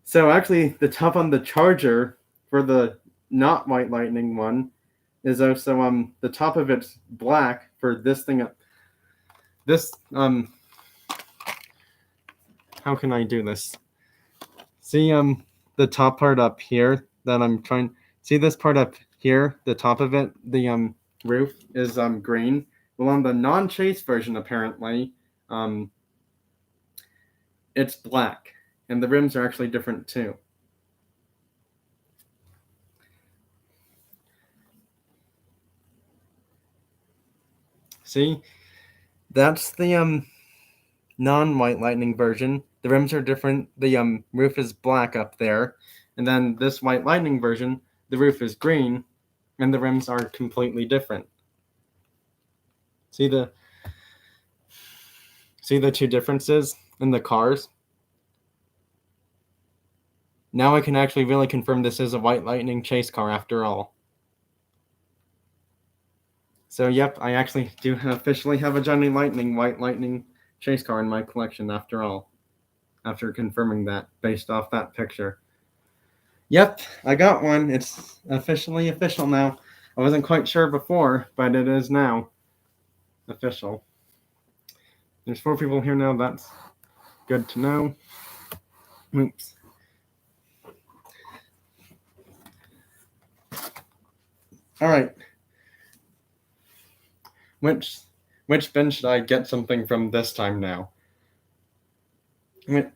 so actually the top on the Charger for the not White Lightning one is also the top of it's black for this thing. This how can I do this? See the top part up here that I'm trying. See this part up here, the top of it, the roof is green. Well, on the non-chase version, apparently, it's black, and the rims are actually different too. See, that's the non-White Lightning version. The rims are different. The roof is black up there, and then this White Lightning version, the roof is green, and the rims are completely different. See the two differences in the cars? Now I can actually really confirm this is a White Lightning chase car after all. So yep, I actually do officially have a Johnny Lightning White Lightning chase car in my collection after all. After confirming that based off that picture. Yep, I got one. It's officially official now. I wasn't quite sure before, but it is now official. There's 4 people here now. That's good to know. Oops. All right. Which bin should I get something from this time now?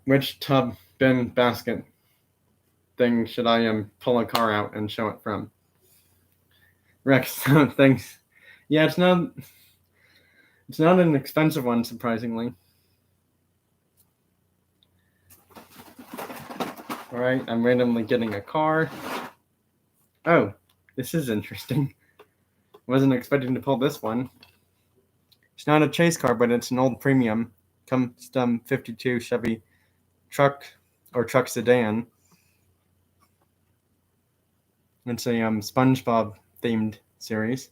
Which tub, bin, basket thing should I pull a car out and show it from? Rex, thanks. Yeah, it's not an expensive one, surprisingly. All right, I'm randomly getting a car. Oh, this is interesting. Wasn't expecting to pull this one. It's not a chase car, but it's an old premium custom 52 Chevy truck or truck sedan. It's a SpongeBob themed series.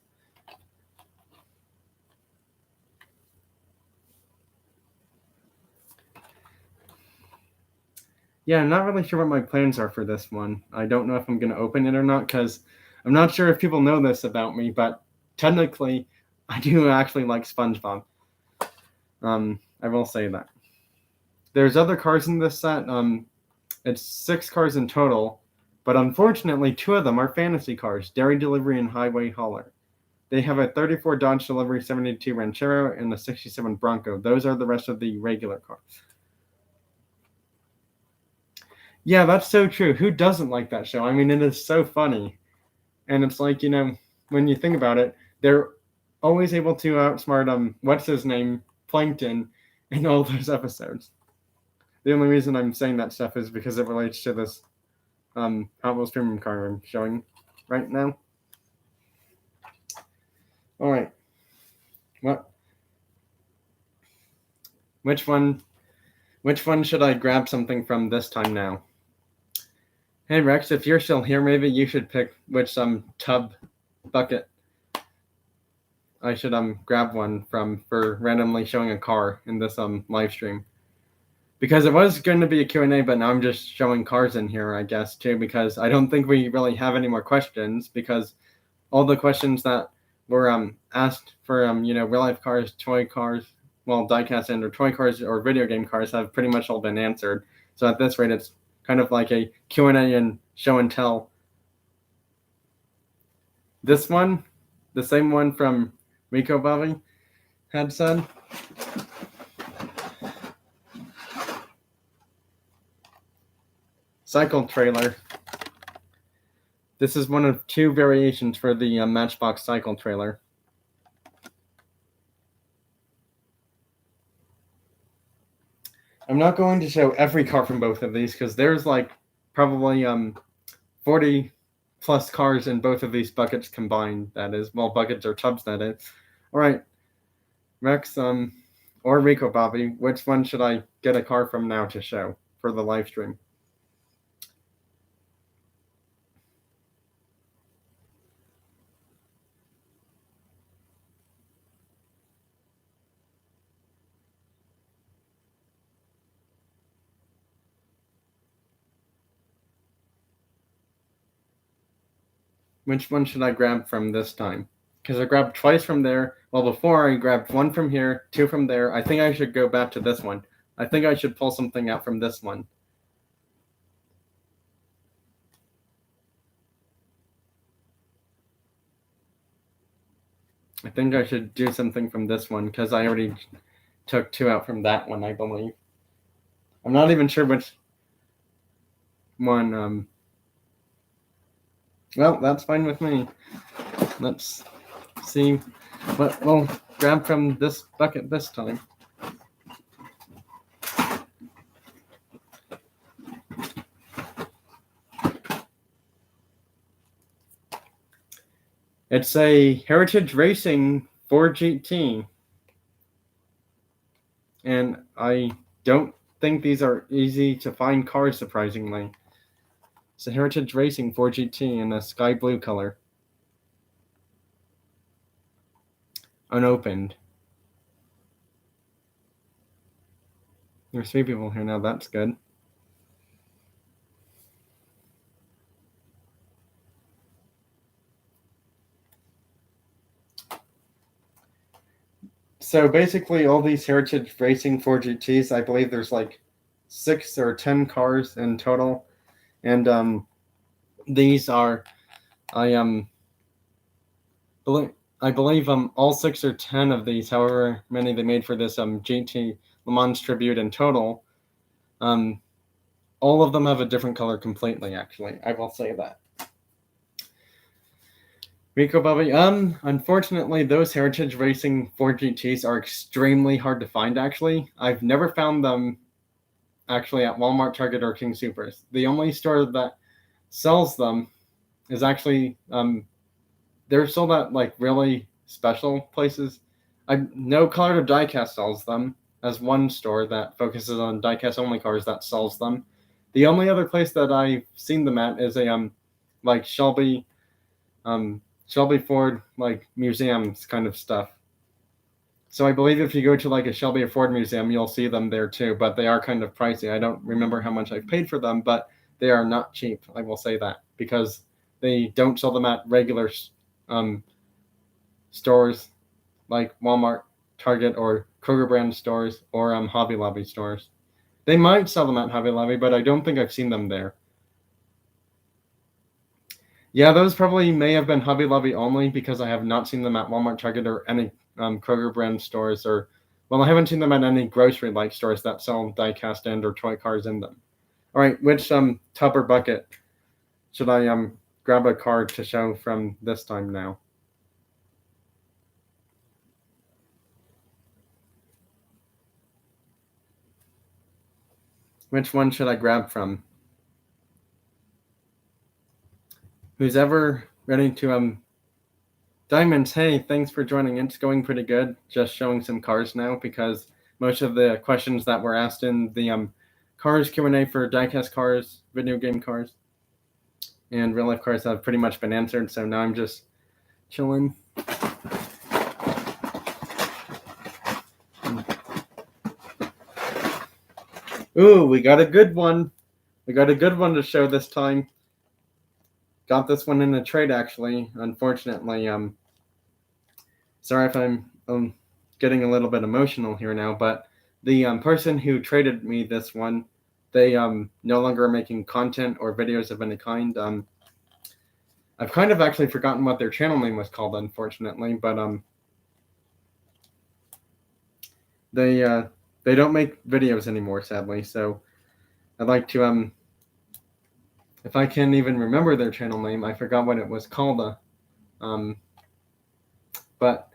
Yeah, I'm not really sure what my plans are for this one. I don't know if I'm going to open it or not, because I'm not sure if people know this about me, but technically, I do actually like SpongeBob. I will say that. There's other cars in this set. It's 6 cars in total, but unfortunately, 2 of them are fantasy cars, Dairy Delivery and Highway Hauler. They have a 34 Dodge Delivery 72 Ranchero and a 67 Bronco. Those are the rest of the regular cars. Yeah, that's so true. Who doesn't like that show? I mean, it is so funny. And it's like, when you think about it, they're always able to outsmart what's his name, Plankton, in all those episodes. The only reason I'm saying that stuff is because it relates to this Hot Wheels premium car I'm showing right now. All right. Which one should I grab something from this time now? Hey Rex, if you're still here, maybe you should pick which tub bucket I should grab one from for randomly showing a car in this live stream. Because it was going to be a Q&A, but now I'm just showing cars in here, I guess, too, because I don't think we really have any more questions, because all the questions that were asked for real life cars, toy cars, well, diecast and or toy cars or video game cars have pretty much all been answered. So at this rate, it's kind of like a Q&A and show and tell. This one, the same one from Rico Bobby had said. cycle trailer. This is one of two variations for the Matchbox cycle trailer. I'm not going to show every car from both of these because there's like probably 40 plus cars in both of these buckets combined. That is, well, buckets or tubs. That is. All right, Rex, or Rico Bobby, which one should I get a car from now to show for the live stream? Which one should I grab from this time? Because I grabbed twice from there. Well, before I grabbed one from here, two from there. I think I should go back to this one. I think I should pull something out from this one. I think I should do something from this one because I already took two out from that one, I believe. I'm not even sure which one. Well, that's fine with me. Let's see what we'll grab from this bucket this time. It's a Heritage Racing 4GT. And I don't think these are easy to find cars, surprisingly. It's a Heritage Racing 4GT in a sky blue color. Unopened. There's 3 people here now, that's good. So basically all these Heritage Racing 4GTs, I believe there's like 6 or 10 cars in total. And these are, I believe all 6 or 10 of these, however many they made for this GT Le Mans Tribute in total, all of them have a different color completely, actually. I will say that. Rico Bobby, unfortunately, those Heritage Racing 4GTs are extremely hard to find, actually. I've never found them, actually, at Walmart, Target, or King Soopers. The only store that sells them is actually, they're sold at, like, really special places. I know Color to Diecast sells them as one store that focuses on diecast-only cars that sells them. The only other place that I've seen them at is a, like, Shelby Ford, like, museums kind of stuff. So I believe if you go to like a Shelby or Ford museum, you'll see them there too, but they are kind of pricey. I don't remember how much I've paid for them, but they are not cheap. I will say that because they don't sell them at regular stores like Walmart, Target, or Kroger brand stores or Hobby Lobby stores. They might sell them at Hobby Lobby, but I don't think I've seen them there. Yeah, those probably may have been Hobby Lobby only because I have not seen them at Walmart, Target, or any Kroger brand stores, or, well, I haven't seen them at any grocery-like stores that sell die-cast and or toy cars in them. All right, which tub or bucket should I grab a card to show from this time now? Which one should I grab from? Who's ever ready to Diamonds, hey, thanks for joining. It's going pretty good. Just showing some cars now because most of the questions that were asked in the cars Q&A for diecast cars, video game cars, and real life cars have pretty much been answered. So now I'm just chilling. Ooh, we got a good one. We got a good one to show this time. Got this one in a trade, actually. Unfortunately, sorry if I'm getting a little bit emotional here now, but the person who traded me this one, they no longer are making content or videos of any kind. I've kind of actually forgotten what their channel name was called, unfortunately, but they don't make videos anymore, sadly. So I'd like to if I can't even remember their channel name, I forgot what it was called. But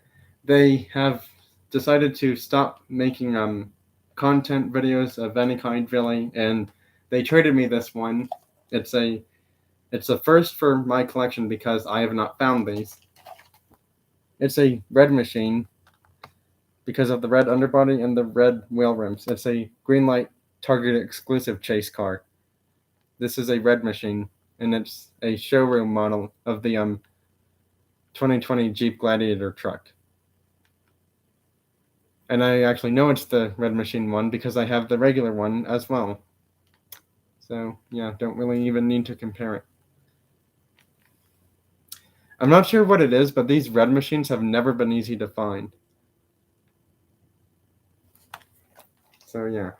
they have decided to stop making content videos of any kind, really, and they traded me this one. It's a first for my collection because I have not found these. It's a red machine because of the red underbody and the red wheel rims. It's a green light Target exclusive chase car. This is a red machine, and it's a showroom model of the 2020 Jeep Gladiator truck. And I actually know it's the red machine one because I have the regular one as well. So yeah, don't really even need to compare it. I'm not sure what it is, but these red machines have never been easy to find. So yeah,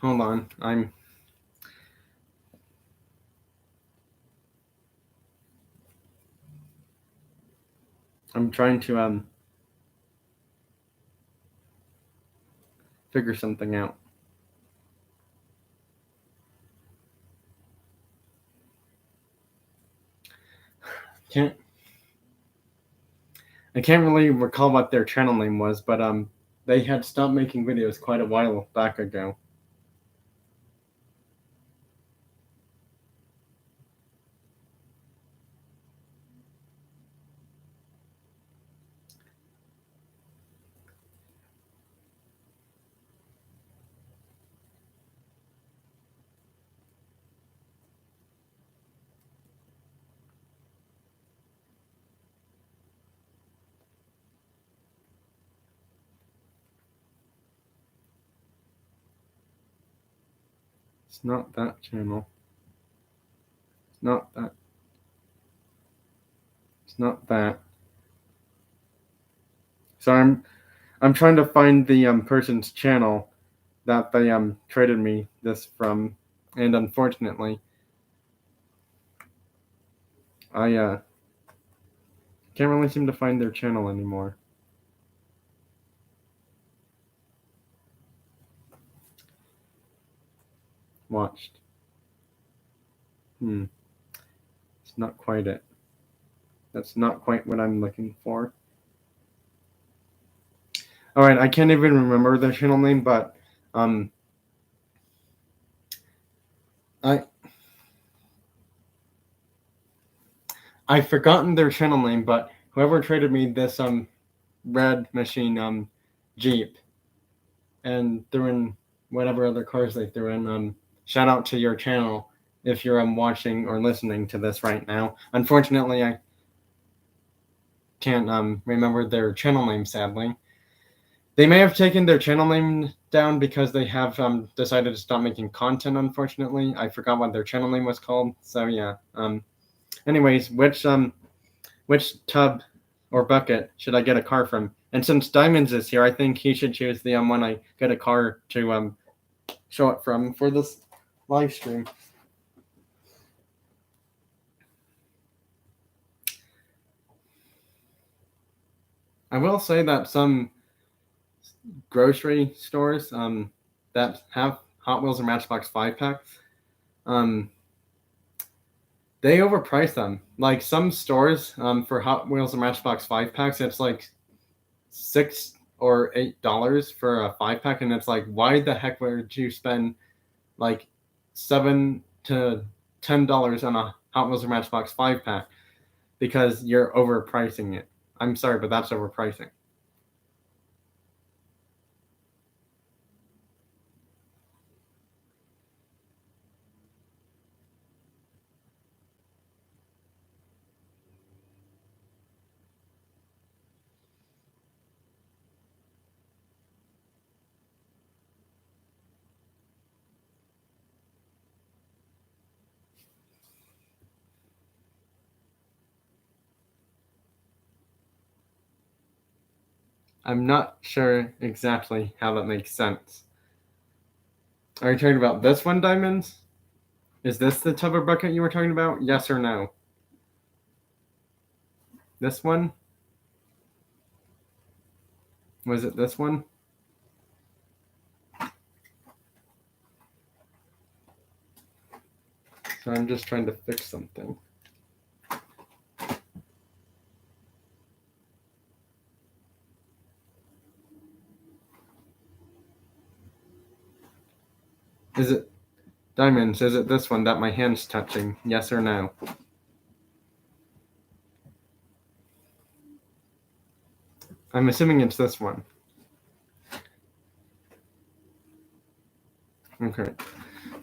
hold on, I'm trying to figure something out. I can't really recall what their channel name was, but they had stopped making videos quite a while back ago. It's not that channel. It's not that. It's not that. So I'm trying to find the person's channel that they traded me this from, and unfortunately, I can't really seem to find their channel anymore. Watched. It's not quite it. That's not quite what I'm looking for. All right, I can't even remember their channel name, but I've forgotten their channel name, but whoever traded me this red machine Jeep and threw in whatever other cars they threw in, shout out to your channel if you're watching or listening to this right now. Unfortunately, I can't remember their channel name, sadly. They may have taken their channel name down because they have decided to stop making content, unfortunately. I forgot what their channel name was called. So yeah. Anyways, which tub or bucket should I get a car from? And since Diamonds is here, I think he should choose the one I get a car to show it from for this live stream. I will say that some grocery stores that have Hot Wheels or Matchbox 5-pack, they overprice them. Like some stores for Hot Wheels or Matchbox 5-packs, it's like $6 or $8 for a 5-pack, and it's like, why the heck would you spend like $7 to $10 on a Hot Wheels or Matchbox 5-pack? Because you're overpricing it. I'm sorry, but that's overpricing. I'm not sure exactly how that makes sense. Are you talking about this one, Diamonds? Is this the tub or bucket you were talking about? Yes or no? This one? Was it this one? So I'm just trying to fix something. Is it, Diamonds, is it this one that my hand's touching? Yes or no? I'm assuming it's this one. Okay.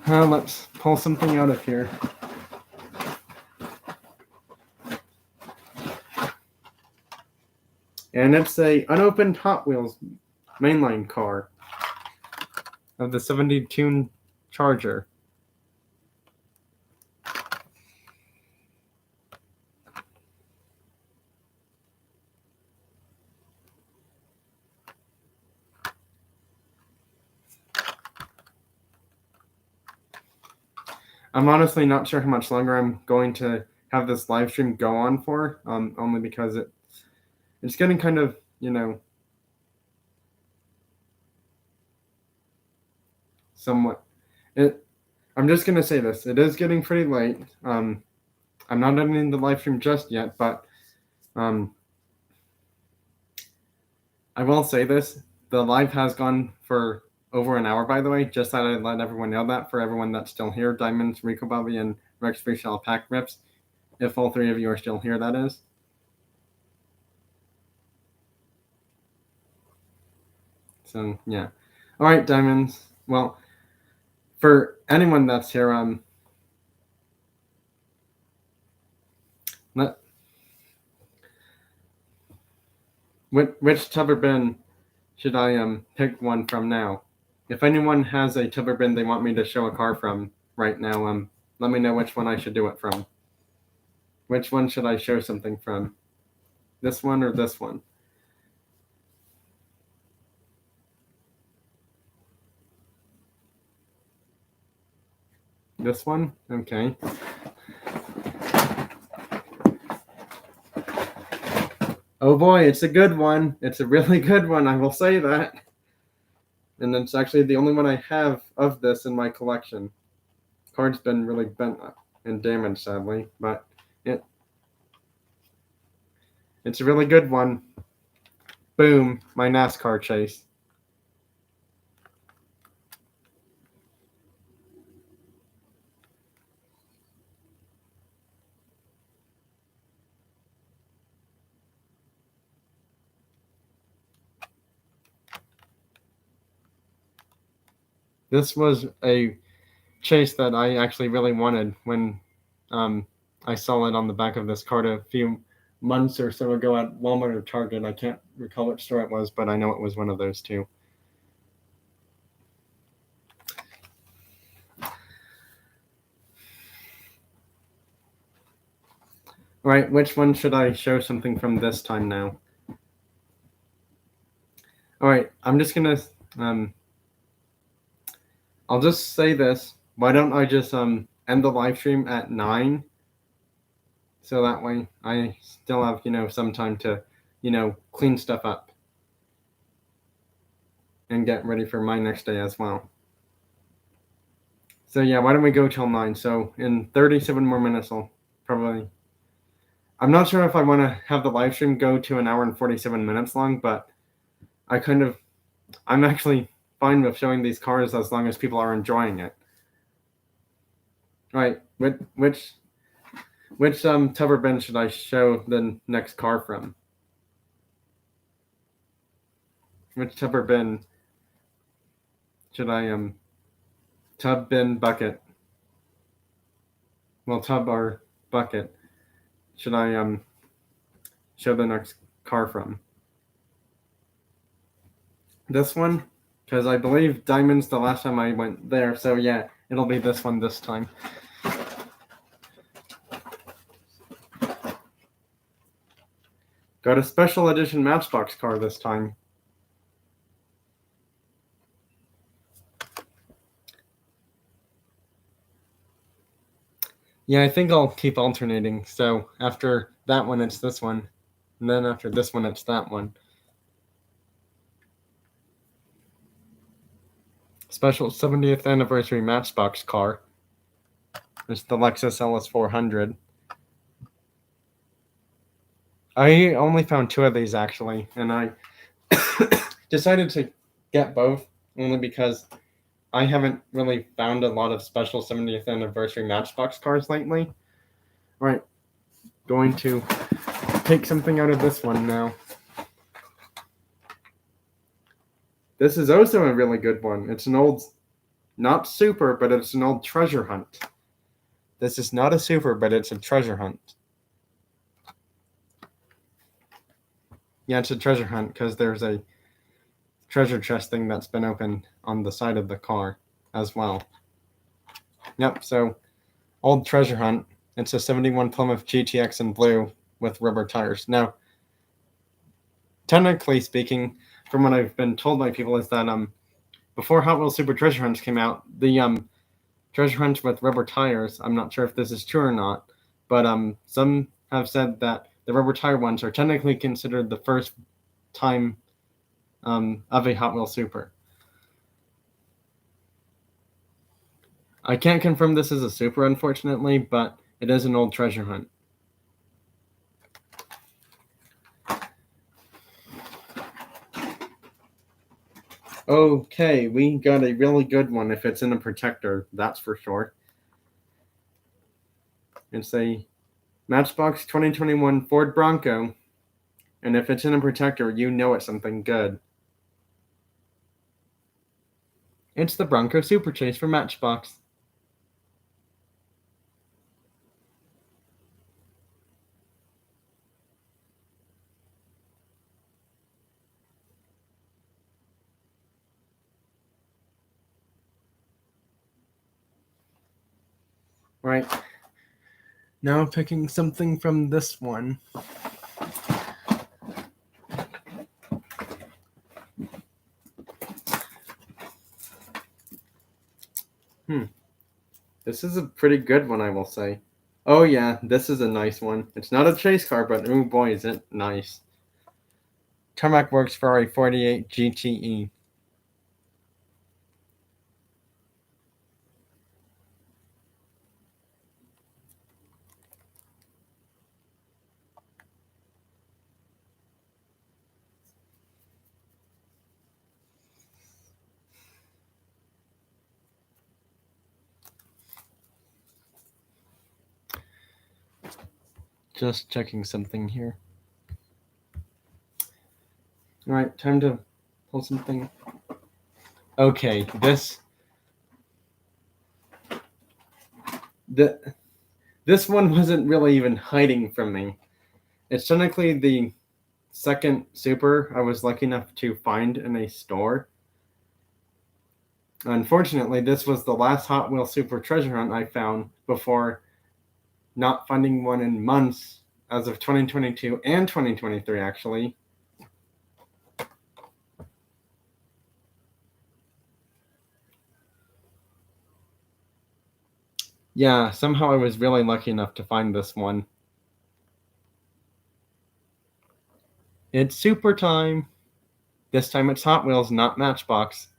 Let's pull something out of here. And it's a unopened Hot Wheels mainline car of the 72 Charger. I'm honestly not sure how much longer I'm going to have this live stream go on for, only because it's getting kind of, somewhat. I'm just gonna say this. It is getting pretty late. I'm not ending the live stream just yet, but I will say this. The live has gone for over an hour, by the way. Just that I let everyone know that for everyone that's still here. Diamonds, Rico Bobby, and Rex Freeshell Pack Rips. If all three of you are still here, that is. So yeah. All right, Diamonds. Well, for anyone that's here, which tub or bin should I pick one from now? If anyone has a tub or bin they want me to show a car from right now, let me know which one I should do it from. Which one should I show something from? This one or this one? This one? Okay. Oh boy, it's a good one. It's a really good one, I will say that. And it's actually the only one I have of this in my collection. Card's been really bent up and damaged, sadly, but it's a really good one. Boom, my NASCAR chase. This was a chase that I actually really wanted when I saw it on the back of this card a few months or so ago at Walmart or Target. I can't recall which store it was, but I know it was one of those two. All right, which one should I show something from this time now? All right, I'm just gonna I'll just say this. Why don't I just end the live stream at 9? So that way I still have, some time to, clean stuff up and get ready for my next day as well. So yeah, why don't we go till 9? So in 37 more minutes, I'll probably. I'm not sure if I want to have the live stream go to an hour and 47 minutes long, but I'm actually fine with showing these cars as long as people are enjoying it. All right, which tub or bin should I show the next car from? Which tub or bin should I tub, bin, bucket? Well, tub or bucket should I show the next car from? This one? Because I believe Diamond's the last time I went there, so yeah, it'll be this one this time. Got a special edition Matchbox car this time. Yeah, I think I'll keep alternating. So after that one, it's this one. And then after this one, it's that one. Special 70th anniversary Matchbox car. It's the Lexus LS400. I only found 2 of these actually, and I decided to get both only because I haven't really found a lot of special 70th anniversary Matchbox cars lately. Right, going to take something out of this one now. This is also a really good one. It's an old, not super, but it's an old treasure hunt. This is not a super, but it's a treasure hunt. Yeah, it's a treasure hunt because there's a treasure chest thing that's been opened on the side of the car as well. Yep, so old treasure hunt. It's a 71 Plymouth GTX in blue with rubber tires. Now, technically speaking, from what I've been told by people is that before Hot Wheels Super Treasure Hunts came out, the treasure hunts with rubber tires, I'm not sure if this is true or not, but some have said that the rubber tire ones are technically considered the first time of a Hot Wheels Super. I can't confirm this is a Super, unfortunately, but it is an old treasure hunt. Okay, we got a really good one if it's in a protector, that's for sure. It's a Matchbox 2021 Ford Bronco, and if it's in a protector, you know it's something good. It's the Bronco Super Chase from Matchbox. Right. Now picking something from this one. This is a pretty good one, I will say. Oh yeah, this is a nice one. It's not a chase car, but oh boy, is it nice. Tarmac Works Ferrari 48 GTE. Just checking something here. Alright, time to pull something. Okay, this one wasn't really even hiding from me. It's technically the second Super I was lucky enough to find in a store. Unfortunately, this was the last Hot Wheels Super treasure hunt I found before not finding one in months as of 2022 and 2023, actually. Yeah, somehow I was really lucky enough to find this one. It's Super time. This time it's Hot Wheels, not Matchbox.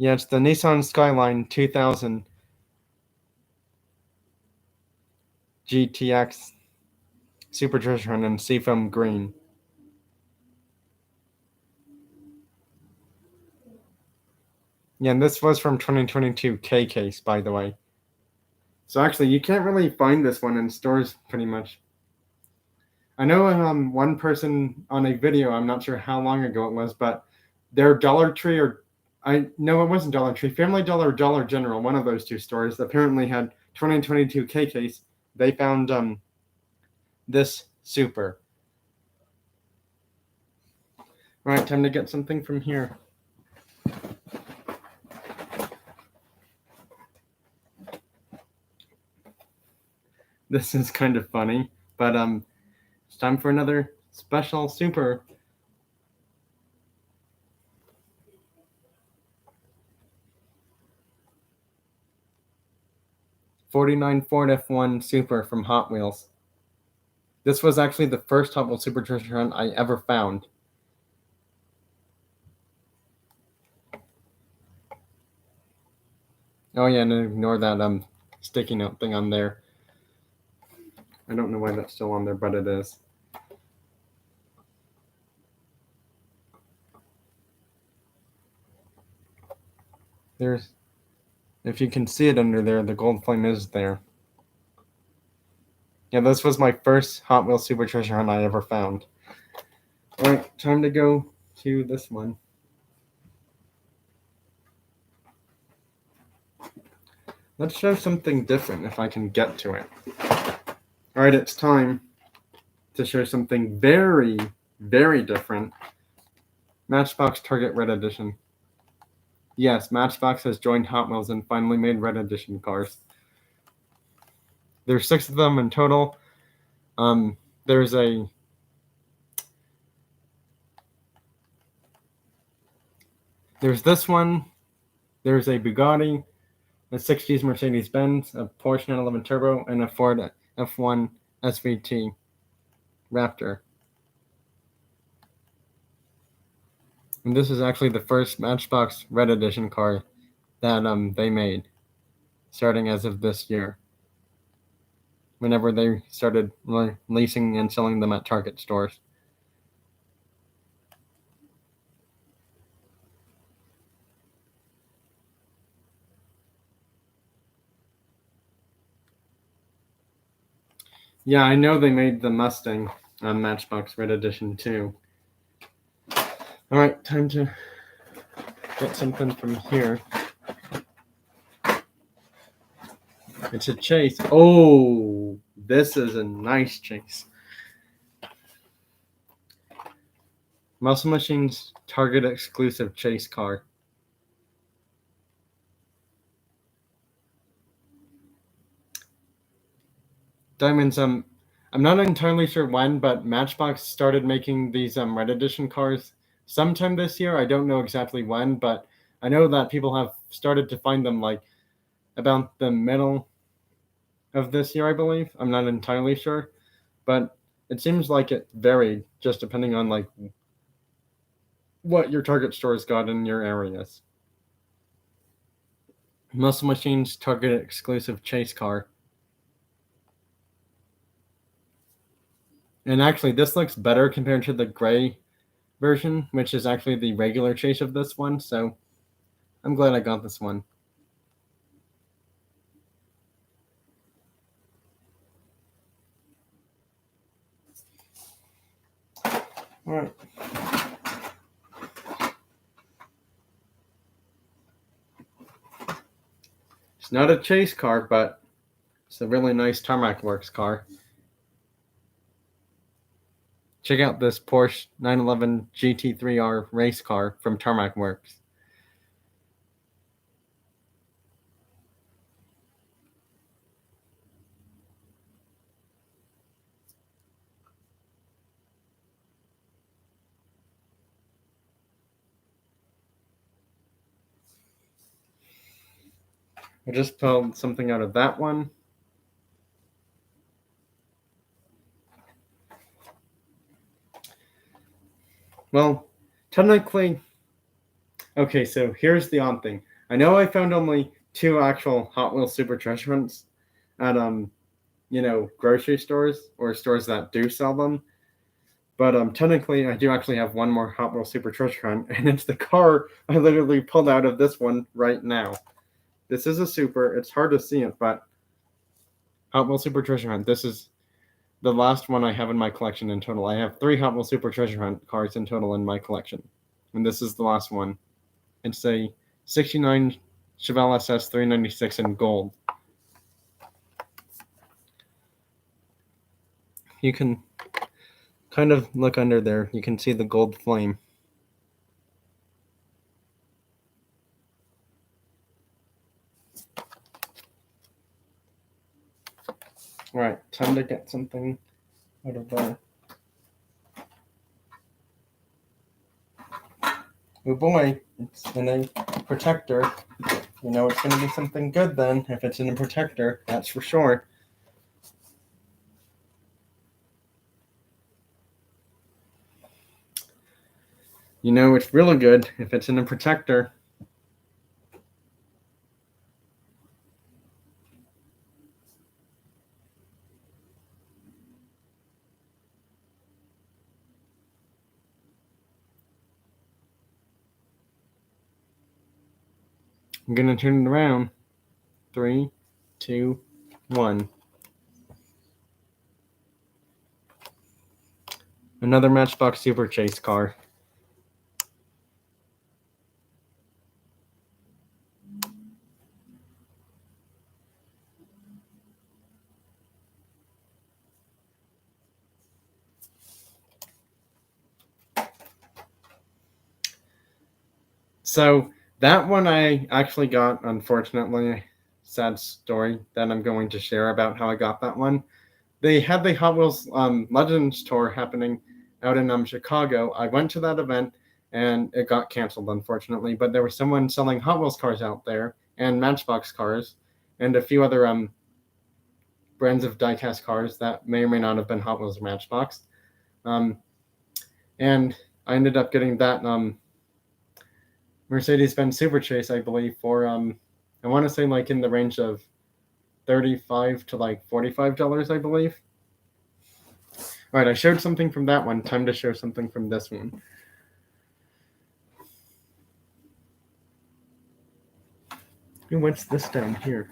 Yeah, it's the Nissan Skyline 2000 GTX Super Treasure Hunt in Seafoam Green. Yeah, and this was from 2022 K Case, by the way. So actually, you can't really find this one in stores pretty much. I know one person on a video, I'm not sure how long ago it was, but their Dollar Tree it wasn't Dollar Tree, Family Dollar or Dollar General, one of those two stores apparently had 2022 K Case. They found this Super. Right, time to get something from here. This is kind of funny, but it's time for another special Super. '49 Ford F1 Super from Hot Wheels. This was actually the first Hot Wheels Super Treasure Hunt I ever found. Oh yeah, and ignore that sticky note thing on there. I don't know why that's still on there, but it is. There's, if you can see it under there, the gold flame is there. Yeah, this was my first Hot Wheels Super Treasure Hunt I ever found. Alright, time to go to this one. Let's show something different if I can get to it. Alright, it's time to show something very, very different. Matchbox Target Red Edition. Yes, Matchbox has joined Hot Wheels and finally made Red Edition cars. There's 6 of them in total. There's this one. There's a Bugatti, a 60s Mercedes-Benz, a Porsche 911 Turbo, and a Ford F1 SVT Raptor. And this is actually the first Matchbox Red Edition car that they made, starting as of this year, whenever they started leasing and selling them at Target stores. Yeah, I know they made the Mustang on Matchbox Red Edition too. Alright, time to get something from here. It's a chase. Oh, this is a nice chase. Muscle Machine's Target exclusive chase car. Diamonds, I'm not entirely sure when, but Matchbox started making these Red Edition cars sometime this year. I don't know exactly when, but I know that people have started to find them like about the middle of this year, I believe. I'm not entirely sure, but it seems like it varied just depending on like what your Target stores got in your areas. Muscle Machine's Target exclusive chase car. And actually, this looks better compared to the gray version, which is actually the regular chase of this one. So I'm glad I got this one. All right. It's not a chase car, but it's a really nice Tarmac Works car. Check out this Porsche 911 GT3R race car from Tarmac Works. I just pulled something out of that one. Well, technically, okay, so here's the odd thing. I know I found only 2 actual Hot Wheels Super Treasure Hunts at grocery stores or stores that do sell them. But technically, I do actually have one more Hot Wheels Super Treasure Hunt, and it's the car I literally pulled out of this one right now. This is a Super. It's hard to see it, but Hot Wheels Super Treasure Hunt. This is the last one I have in my collection in total. I have 3 Hot Wheels Super Treasure Hunt cars in total in my collection, and this is the last one. It's a 69 Chevelle SS 396 in gold. You can kind of look under there. You can see the gold flame. All right, time to get something out of there. Oh boy, it's in a protector. You know it's going to be something good then, if it's in a protector, that's for sure. You know it's really good if it's in a protector. I'm going to turn it around. 3, 2, 1. Another Matchbox Super Chase car. So that one I actually got, unfortunately. Sad story that I'm going to share about how I got that one. They had the Hot Wheels Legends tour happening out in Chicago. I went to that event and it got canceled, unfortunately. But there was someone selling Hot Wheels cars out there and Matchbox cars and a few other brands of diecast cars that may or may not have been Hot Wheels or Matchbox. And I ended up getting that Mercedes-Benz Super Chase, I believe, for I want to say like in the range of $35 to like $45, I believe. All right, I showed something from that one. Time to show something from this one. What's this down here?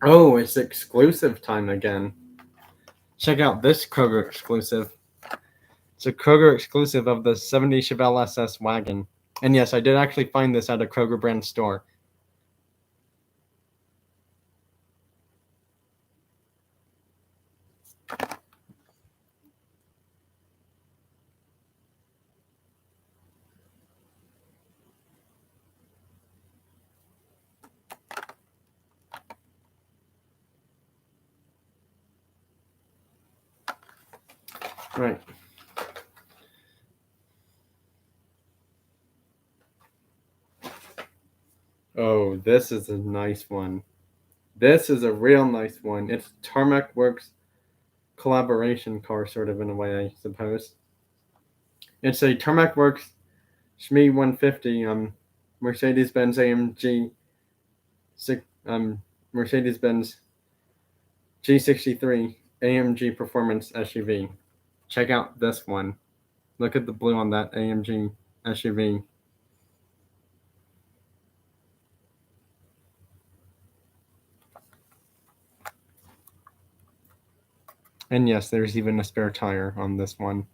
Oh, it's exclusive time again. Check out this Kroger exclusive. It's a Kroger exclusive of the 70 Chevelle SS wagon. And yes, I did actually find this at a Kroger brand store. Right. Oh, this is a nice one. This is a real nice one. It's Tarmac Works collaboration car, sort of in a way, I suppose. It's a Tarmac Works Shmi 150 Mercedes-Benz AMG Mercedes-Benz G63 AMG Performance SUV. Check out this one. Look at the blue on that AMG SUV. And yes, there's even a spare tire on this one.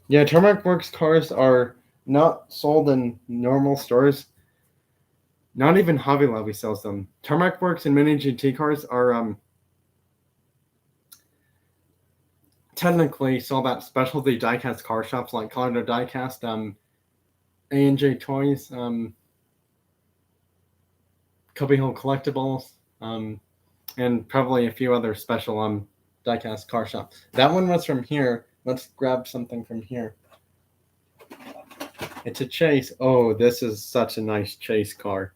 Yeah, Tarmac Works cars are not sold in normal stores. Not even Hobby Lobby sells them. Tarmac Works and Mini GT cars are technically sold at specialty diecast car shops like Colorado Diecast, A&J Toys, Cubby Hole Collectibles, and probably a few other special diecast car shops. That one was from here. Let's grab something from here. It's a chase. Oh, this is such a nice chase car.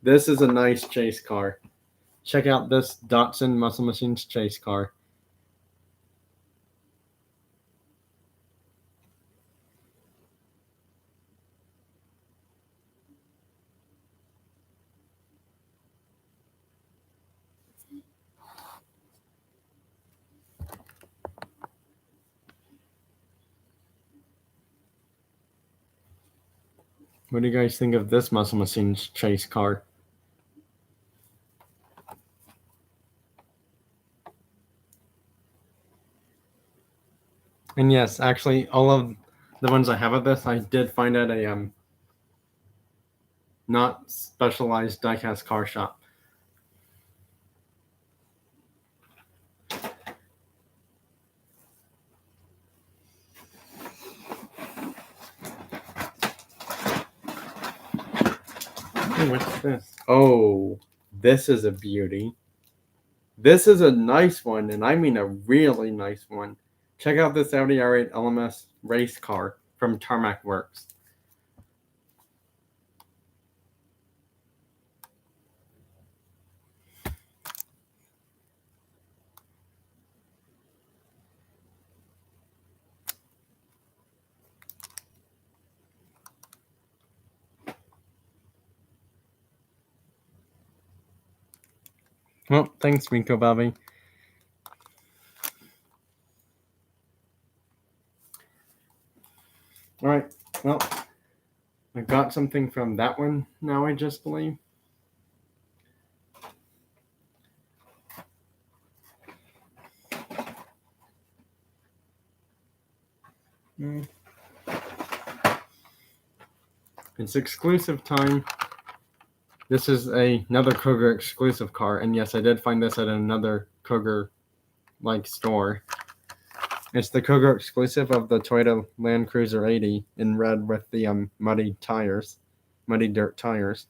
This is a nice chase car. Check out this Datsun Muscle Machines chase car. What do you guys think of this Muscle Machines chase car? And yes, actually, all of the ones I have of this, I did find at a not specialized diecast car shop. Hey, what's this? Oh, this is a beauty. This is a nice one, and I mean a really nice one. Check out this Audi R8 LMS race car from Tarmac Works. Well, thanks, Rico Bobby. All right, well, I got something from that one now, I just believe. It's exclusive time. This is another Kroger exclusive car, and yes, I did find this at another Kroger store. It's the Kroger exclusive of the Toyota Land Cruiser 80 in red with the muddy dirt tires.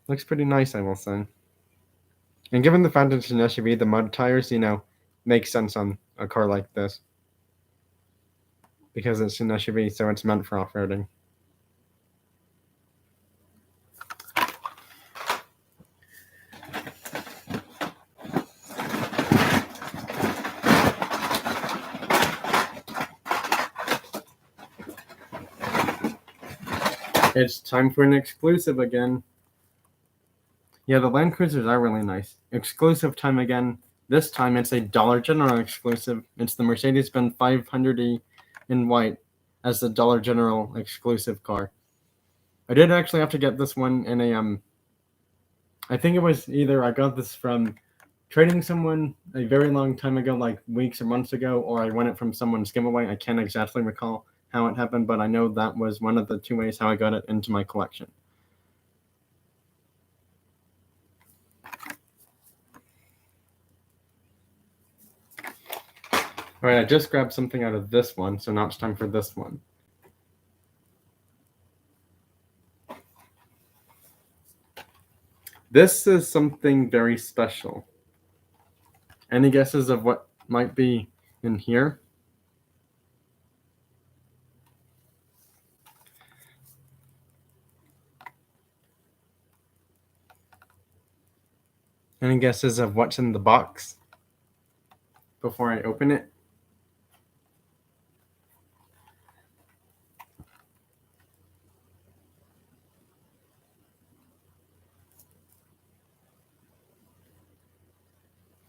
Looks pretty nice, I will say. And given the fact it's an SUV, the mud tires, make sense on a car like this. Because it's an SUV, so it's meant for off-roading. It's time for an exclusive again. Yeah, the Land Cruisers are really nice. Exclusive time again. This time it's a Dollar General exclusive. It's the Mercedes-Benz 500e in white as the Dollar General exclusive car. I did actually have to get this one in a I think it was either I got this from trading someone a very long time ago, like weeks or months ago, or I won it from someone's giveaway. I can't exactly recall how it happened, but I know that was one of the two ways how I got it into my collection. All right, I just grabbed something out of this one, so now it's time for this one. This is something very special. Any guesses of what might be in here? Any guesses of what's in the box before I open it?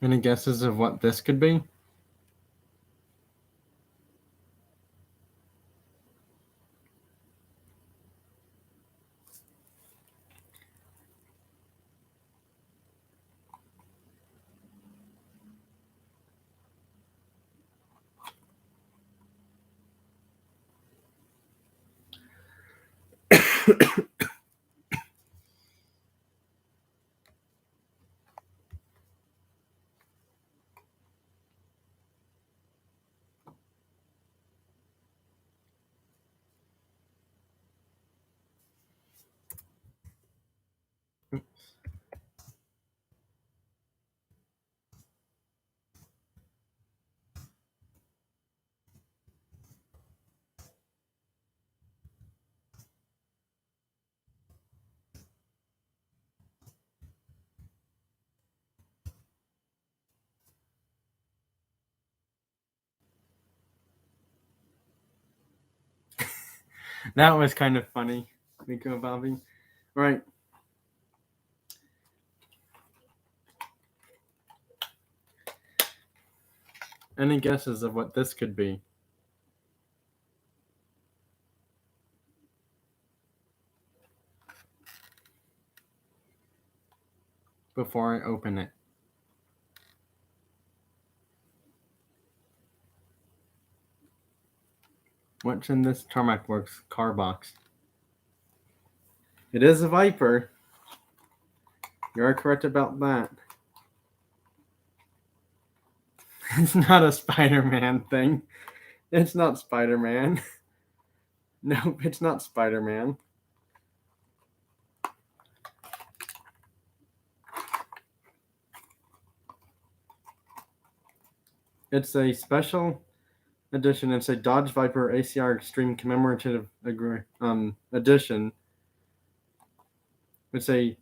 Any guesses of what this could be? That was kind of funny, Nico Bobby. Right. Any guesses of what this could be? Before I open it. What's in this Tarmac Works car box? It is a Viper. You are correct about that. It's not a Spider-Man thing. It's not Spider-Man. Nope, it's not Spider-Man. It's a special edition. It's a Dodge Viper ACR Extreme commemorative edition. Sorry,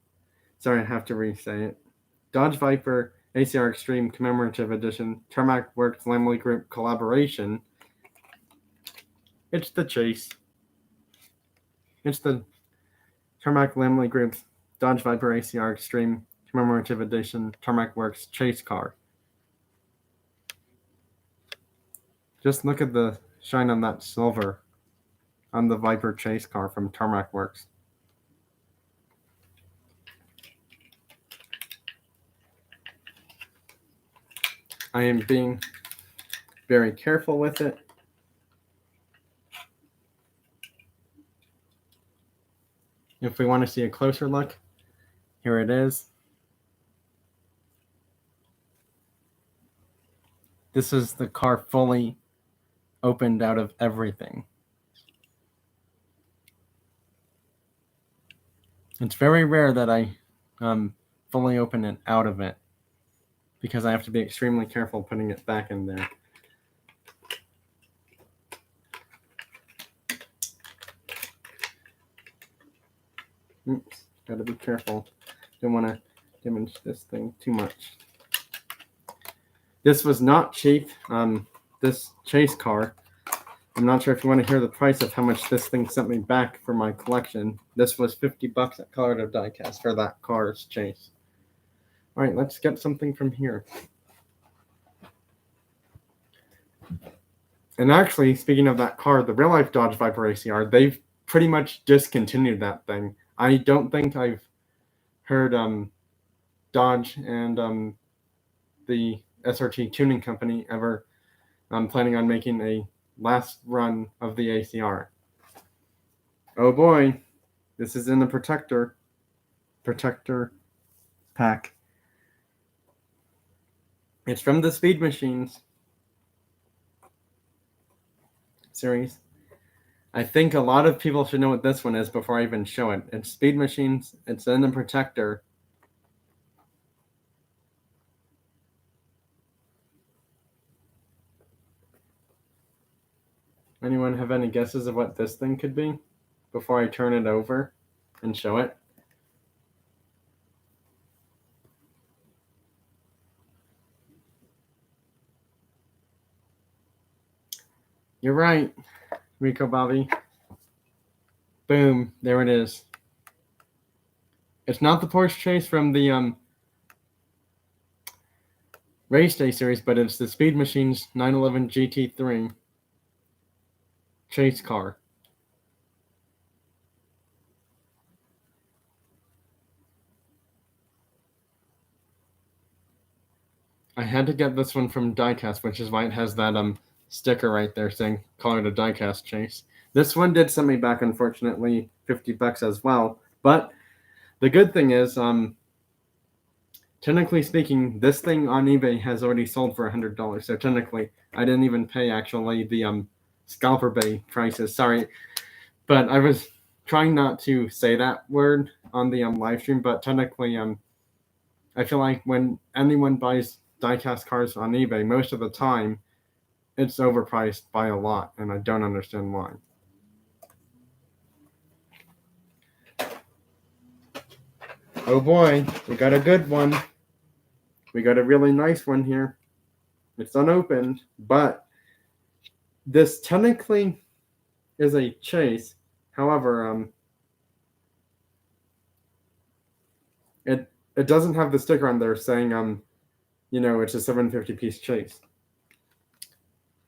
I have to re-say it. Dodge Viper ACR Extreme commemorative edition. Tarmac Works Lamley Group collaboration. It's the chase. It's the Tarmac Lamley Group's Dodge Viper ACR Extreme commemorative edition Tarmac Works chase car. Just look at the shine on that silver on the Viper chase car from Tarmac Works. I am being very careful with it. If we want to see a closer look, here it is. This is the car fully opened out of everything. It's very rare that I fully open it out of it because I have to be extremely careful putting it back in there. Oops, gotta be careful. Don't want to damage this thing too much. This was not cheap. This chase car. I'm not sure if you want to hear the price of how much this thing sent me back for my collection. This was $50 at Colorado Diecast for that car's chase. All right, let's get something from here. And actually, speaking of that car, the real-life Dodge Viper ACR, they've pretty much discontinued that thing. I don't think I've heard Dodge and the SRT Tuning Company ever planning on making a last run of the ACR. Oh boy, this is in the protector pack. It's from the Speed Machines series. I think a lot of people should know what this one is before I even show it. It's Speed Machines. It's in the protector. Anyone have any guesses of what this thing could be before I turn it over and show it? You're right, Rico Bobby. Boom, there it is. It's not the Porsche Chase from the Race Day series, but it's the Speed Machines 911 GT3 chase car. I had to get this one from Diecast, which is why it has that sticker right there saying Colorado Diecast chase. This one did send me back, unfortunately, $50 as well. But the good thing is, technically speaking, this thing on eBay has already sold for $100. So technically, I didn't even pay actually the scalper bay prices. Sorry, but I was trying not to say that word on the live stream. But technically, I feel like when anyone buys diecast cars on eBay, most of the time, it's overpriced by a lot, and I don't understand why. Oh boy, we got a good one. We got a really nice one here. It's unopened, but this technically is a chase. However, it doesn't have the sticker on there saying it's a 750-piece chase.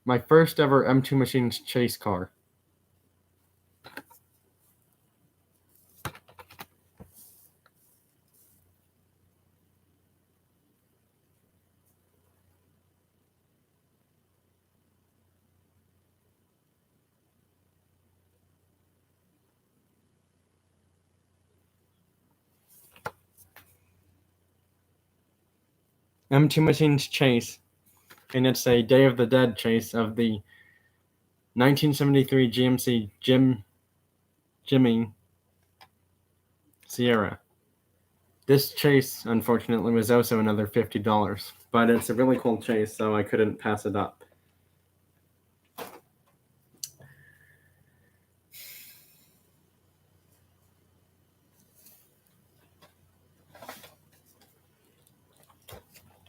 My first ever M2 Machines chase car. M2 Machines chase, and it's a Day of the Dead chase of the 1973 GMC Jimmy Sierra. This chase, unfortunately, was also another $50, but it's a really cool chase, so I couldn't pass it up.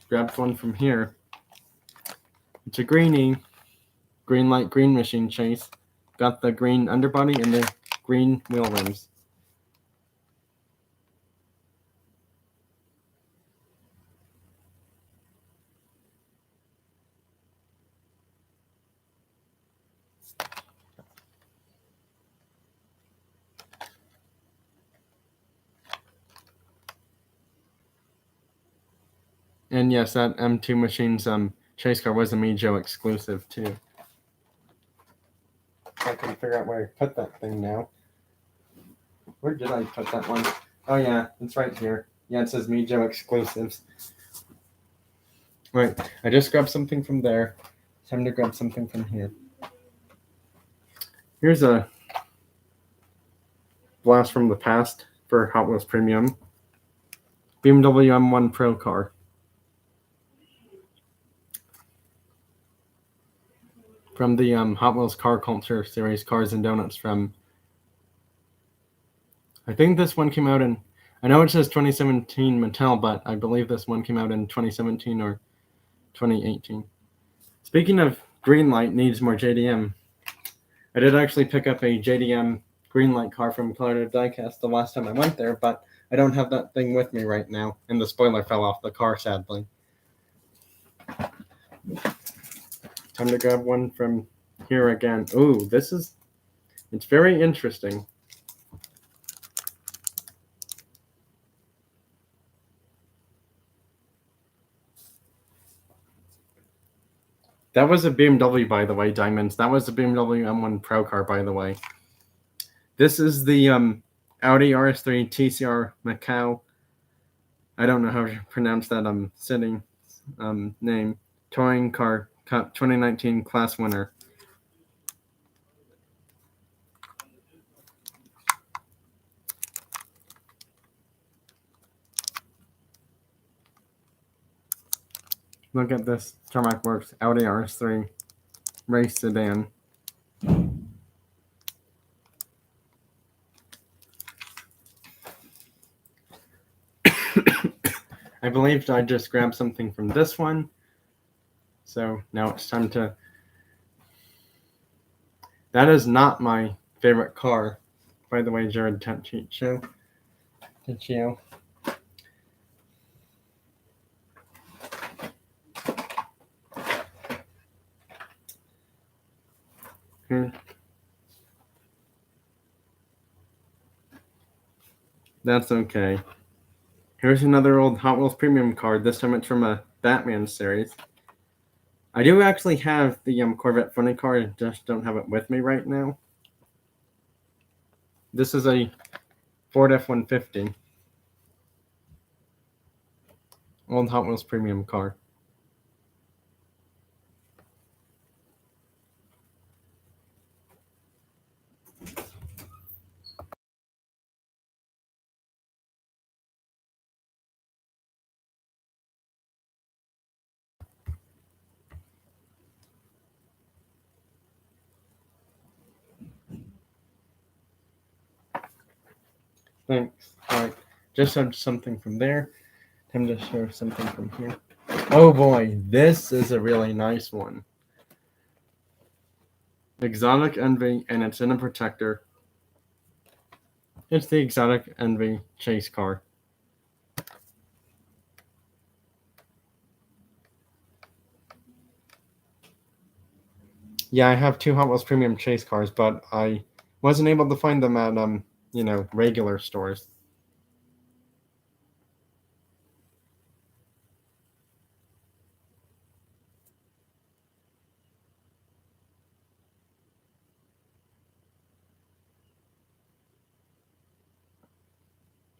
Grabbed one from here. It's a greenie, green light green machine chase. Got the green underbody and the green wheel rims. And yes, that M2 machine's chase car was a Mijo exclusive too. I can figure out where I put that thing now. Where did I put that one? Oh yeah, it's right here. Yeah, it says Mijo exclusives. Right, I just grabbed something from there. Time to grab something from here. Here's a blast from the past for Hot Wheels Premium. BMW M1 Pro car. From the Hot Wheels Car Culture series, Cars and Donuts from... I think this one came out in... I know it says 2017 Mattel, but I believe this one came out in 2017 or 2018. Speaking of Greenlight needs more JDM, I did actually pick up a JDM Greenlight car from Colorado Diecast the last time I went there, but I don't have that thing with me right now, and the spoiler fell off the car, sadly. Time to grab one from here again. Ooh, it's very interesting. That was a BMW, by the way, Diamonds. That was a BMW M1 Pro car, by the way. This is the Audi RS3 TCR Macau. I don't know how to pronounce that sitting name. Touring Car Cup 2019 class winner. Look at this Tarmac Works Audi RS3 race sedan. I believe I just grabbed something from this one. So now it's time to... That is not my favorite car. By the way, Jared Tachio. Here. That's okay. Here's another old Hot Wheels Premium card. This time it's from a Batman series. I do actually have the Corvette funny car. I just don't have it with me right now. This is a Ford F-150. Old Hot Wheels Premium car. Thanks. Alright, just had something from there. Time to show something from here. Oh boy, this is a really nice one. Exotic Envy, and it's in a protector. It's the Exotic Envy chase car. Yeah, I have two Hot Wheels Premium chase cars, but I wasn't able to find them at regular stores.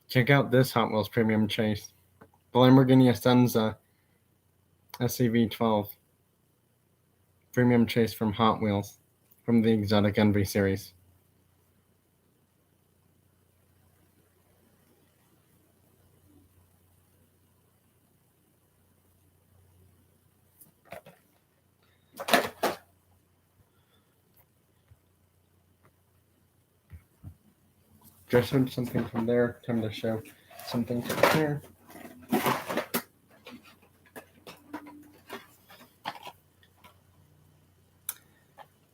Check out this Hot Wheels Premium chase. The Lamborghini Estenza SCV12. Premium chase from Hot Wheels, from the Exotic Envy series. just showed something from there. Time to show something from here.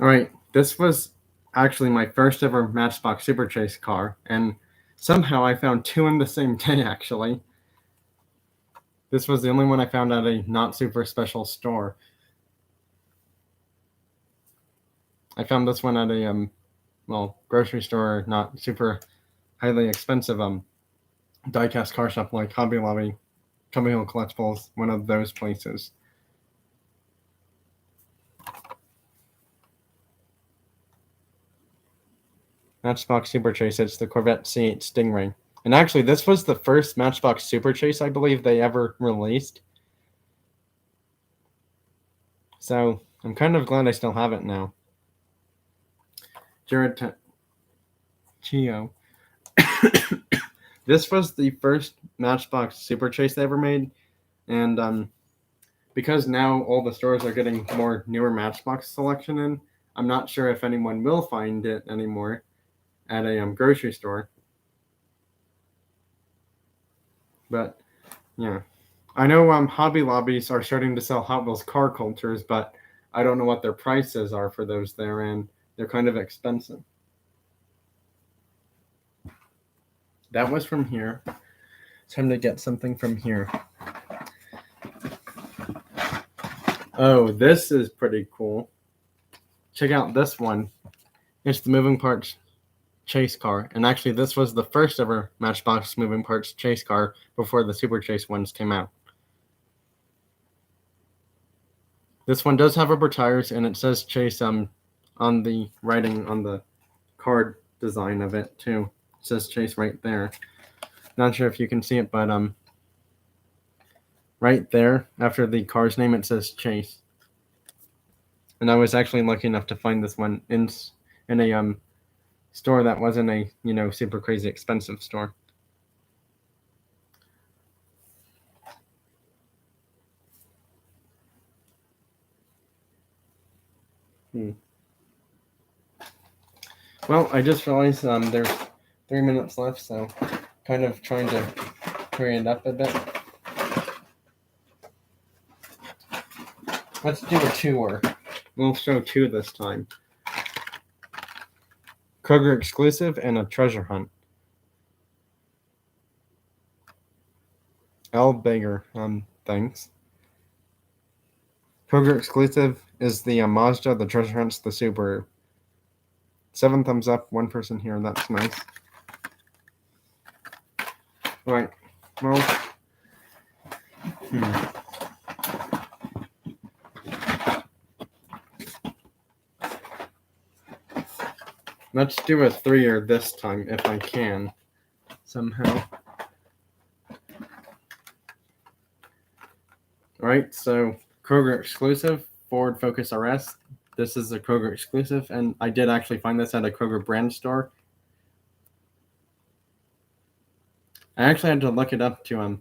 Alright, this was actually my first ever Matchbox Super Chase car, and somehow I found two in the same day, actually. This was the only one I found at a not super special store. I found this one at a, grocery store, not super highly expensive, diecast car shop like Hobby Lobby, Company Hill Collectibles, one of those places. Matchbox Super Chase, it's the Corvette C8 Stingray. And actually, this was the first Matchbox Super Chase I believe they ever released. So, I'm kind of glad I still have it now. Jared Chio. This was the first Matchbox Super Chase they ever made. And because now all the stores are getting more newer Matchbox selection in, I'm not sure if anyone will find it anymore at a grocery store. But yeah, I know Hobby Lobbies are starting to sell Hot Wheels car cultures, but I don't know what their prices are for those there, and they're kind of expensive. That was from here. Time to get something from here. Oh, this is pretty cool. Check out this one. It's the moving parts chase car, and actually this was the first ever Matchbox moving parts chase car before the Super Chase ones came out. This one does have rubber tires, and it says Chase on the writing on the card design of it too. It says Chase right there. Not sure if you can see it, but right there after the car's name it says Chase. And I was actually lucky enough to find this one in a store that wasn't a super crazy expensive store. Well, I just realized there's 3 minutes left, so kind of trying to hurry it up a bit. Let's do a tour. We'll show two this time. Kroger exclusive and a treasure hunt. L. Bager, thanks. Kroger exclusive is the Mazda, the treasure hunt's the Subaru. 7 thumbs up, 1 person here, that's nice. Right, well, Let's do a 3-er this time, if I can, somehow. Alright, so Kroger exclusive, Ford Focus RS. This is a Kroger exclusive, and I did actually find this at a Kroger brand store. I actually had to look it up to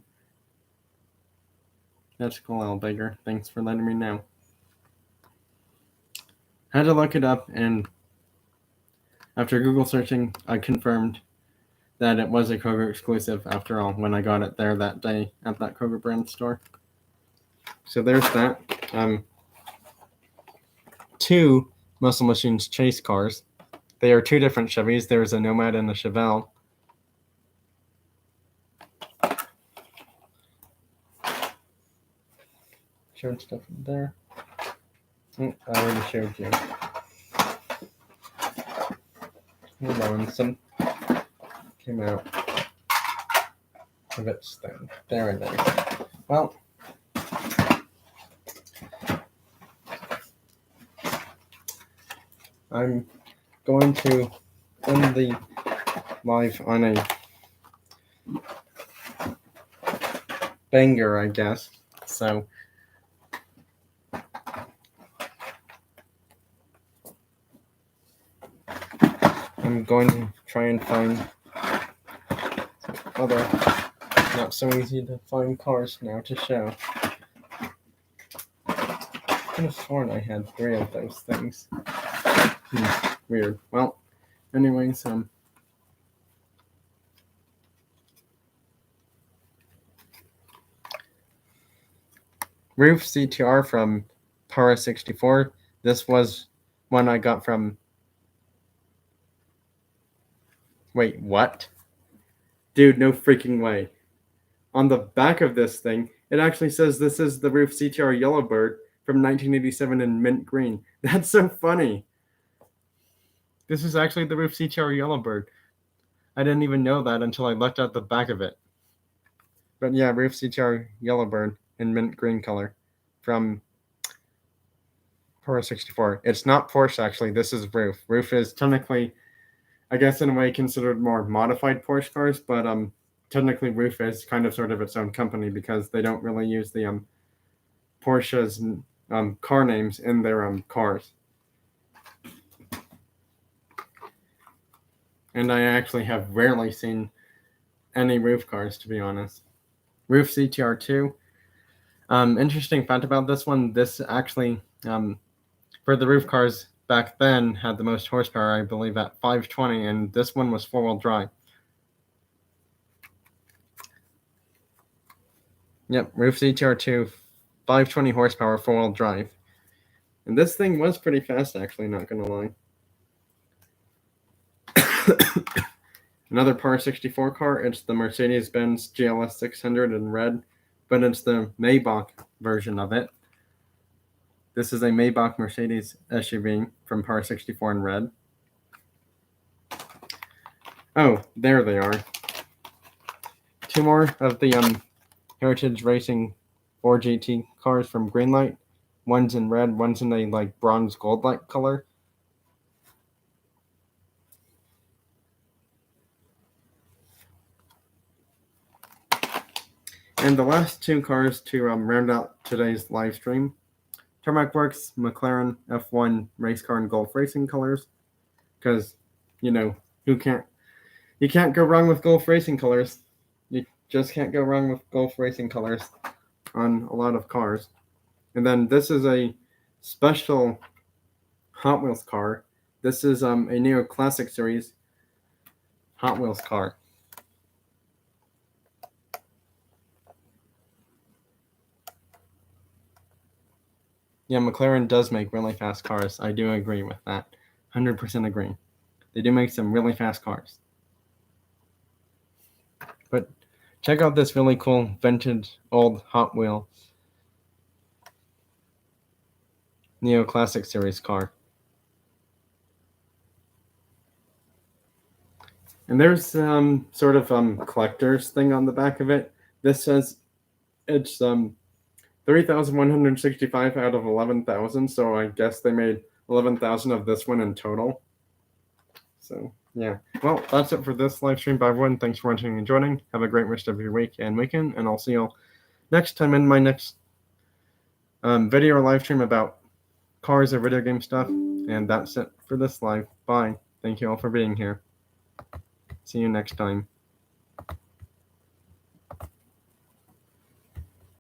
That's cool, L. Baker. Thanks for letting me know. I had to look it up, and after Google searching, I confirmed that it was a Kroger exclusive after all when I got it there that day at that Kroger brand store. So there's that. 2 Muscle Machines chase cars. They are 2 different Chevys. There's a Nomad and a Chevelle. Showed stuff there. I already showed you. Hold on, some came out of its thing. There it is. Well, I'm going to end the live on a banger, I guess. So I'm going to try and find other not so easy to find cars now to show. I could have sworn I had 3 of those things. Weird. Well, anyways, roof CTR from Para 64. This was one I got from. Wait, what? Dude, no freaking way. On the back of this thing, it actually says this is the roof CTR Yellowbird from 1987 in mint green. That's so funny. This is actually the roof CTR Yellowbird. I didn't even know that until I looked at the back of it. But yeah, roof CTR Yellowbird in mint green color from Porsche 64. It's not Porsche actually. This is roof. Roof is technically, I guess, in a way considered more modified Porsche cars, but technically roof is kind of sort of its own company because they don't really use the Porsche's car names in their cars. And I actually have rarely seen any roof cars, to be honest. Roof CTR2. Interesting fact about this one, this actually, for the roof cars back then, had the most horsepower, I believe, at 520, and this one was four-wheel drive. Yep, roof CTR2, 520 horsepower, four-wheel drive. And this thing was pretty fast, actually, not gonna lie. Another Par 64 car, it's the Mercedes-Benz GLS 600 in red, but it's the Maybach version of it. This is a Maybach Mercedes SUV from Par 64 in red. Oh, there they are. Two more of the Heritage Racing 4GT cars from Greenlight. One's in red, one's in a like bronze gold-like color. And the last two cars to round out today's live stream. Tarmac Works McLaren F1 race car in Gulf Racing colors. Because, you can't go wrong with Gulf Racing colors. You just can't go wrong with Gulf Racing colors on a lot of cars. And then this is a special Hot Wheels car. This is a Neo Classic Series Hot Wheels car. Yeah, McLaren does make really fast cars. I do agree with that. 100% agree. They do make some really fast cars. But check out this really cool vintage old Hot Wheel Neo Classic Series car. And there's sort of collector's thing on the back of it. This says it's 3,165 out of 11,000, so I guess they made 11,000 of this one in total. So yeah, well, that's it for this live stream. Bye everyone, thanks for watching and joining. Have a great rest of your week and weekend, and I'll see you all next time in my next video or live stream about cars or video game stuff. And that's it for this live. Bye. Thank you all for being here. See you next time.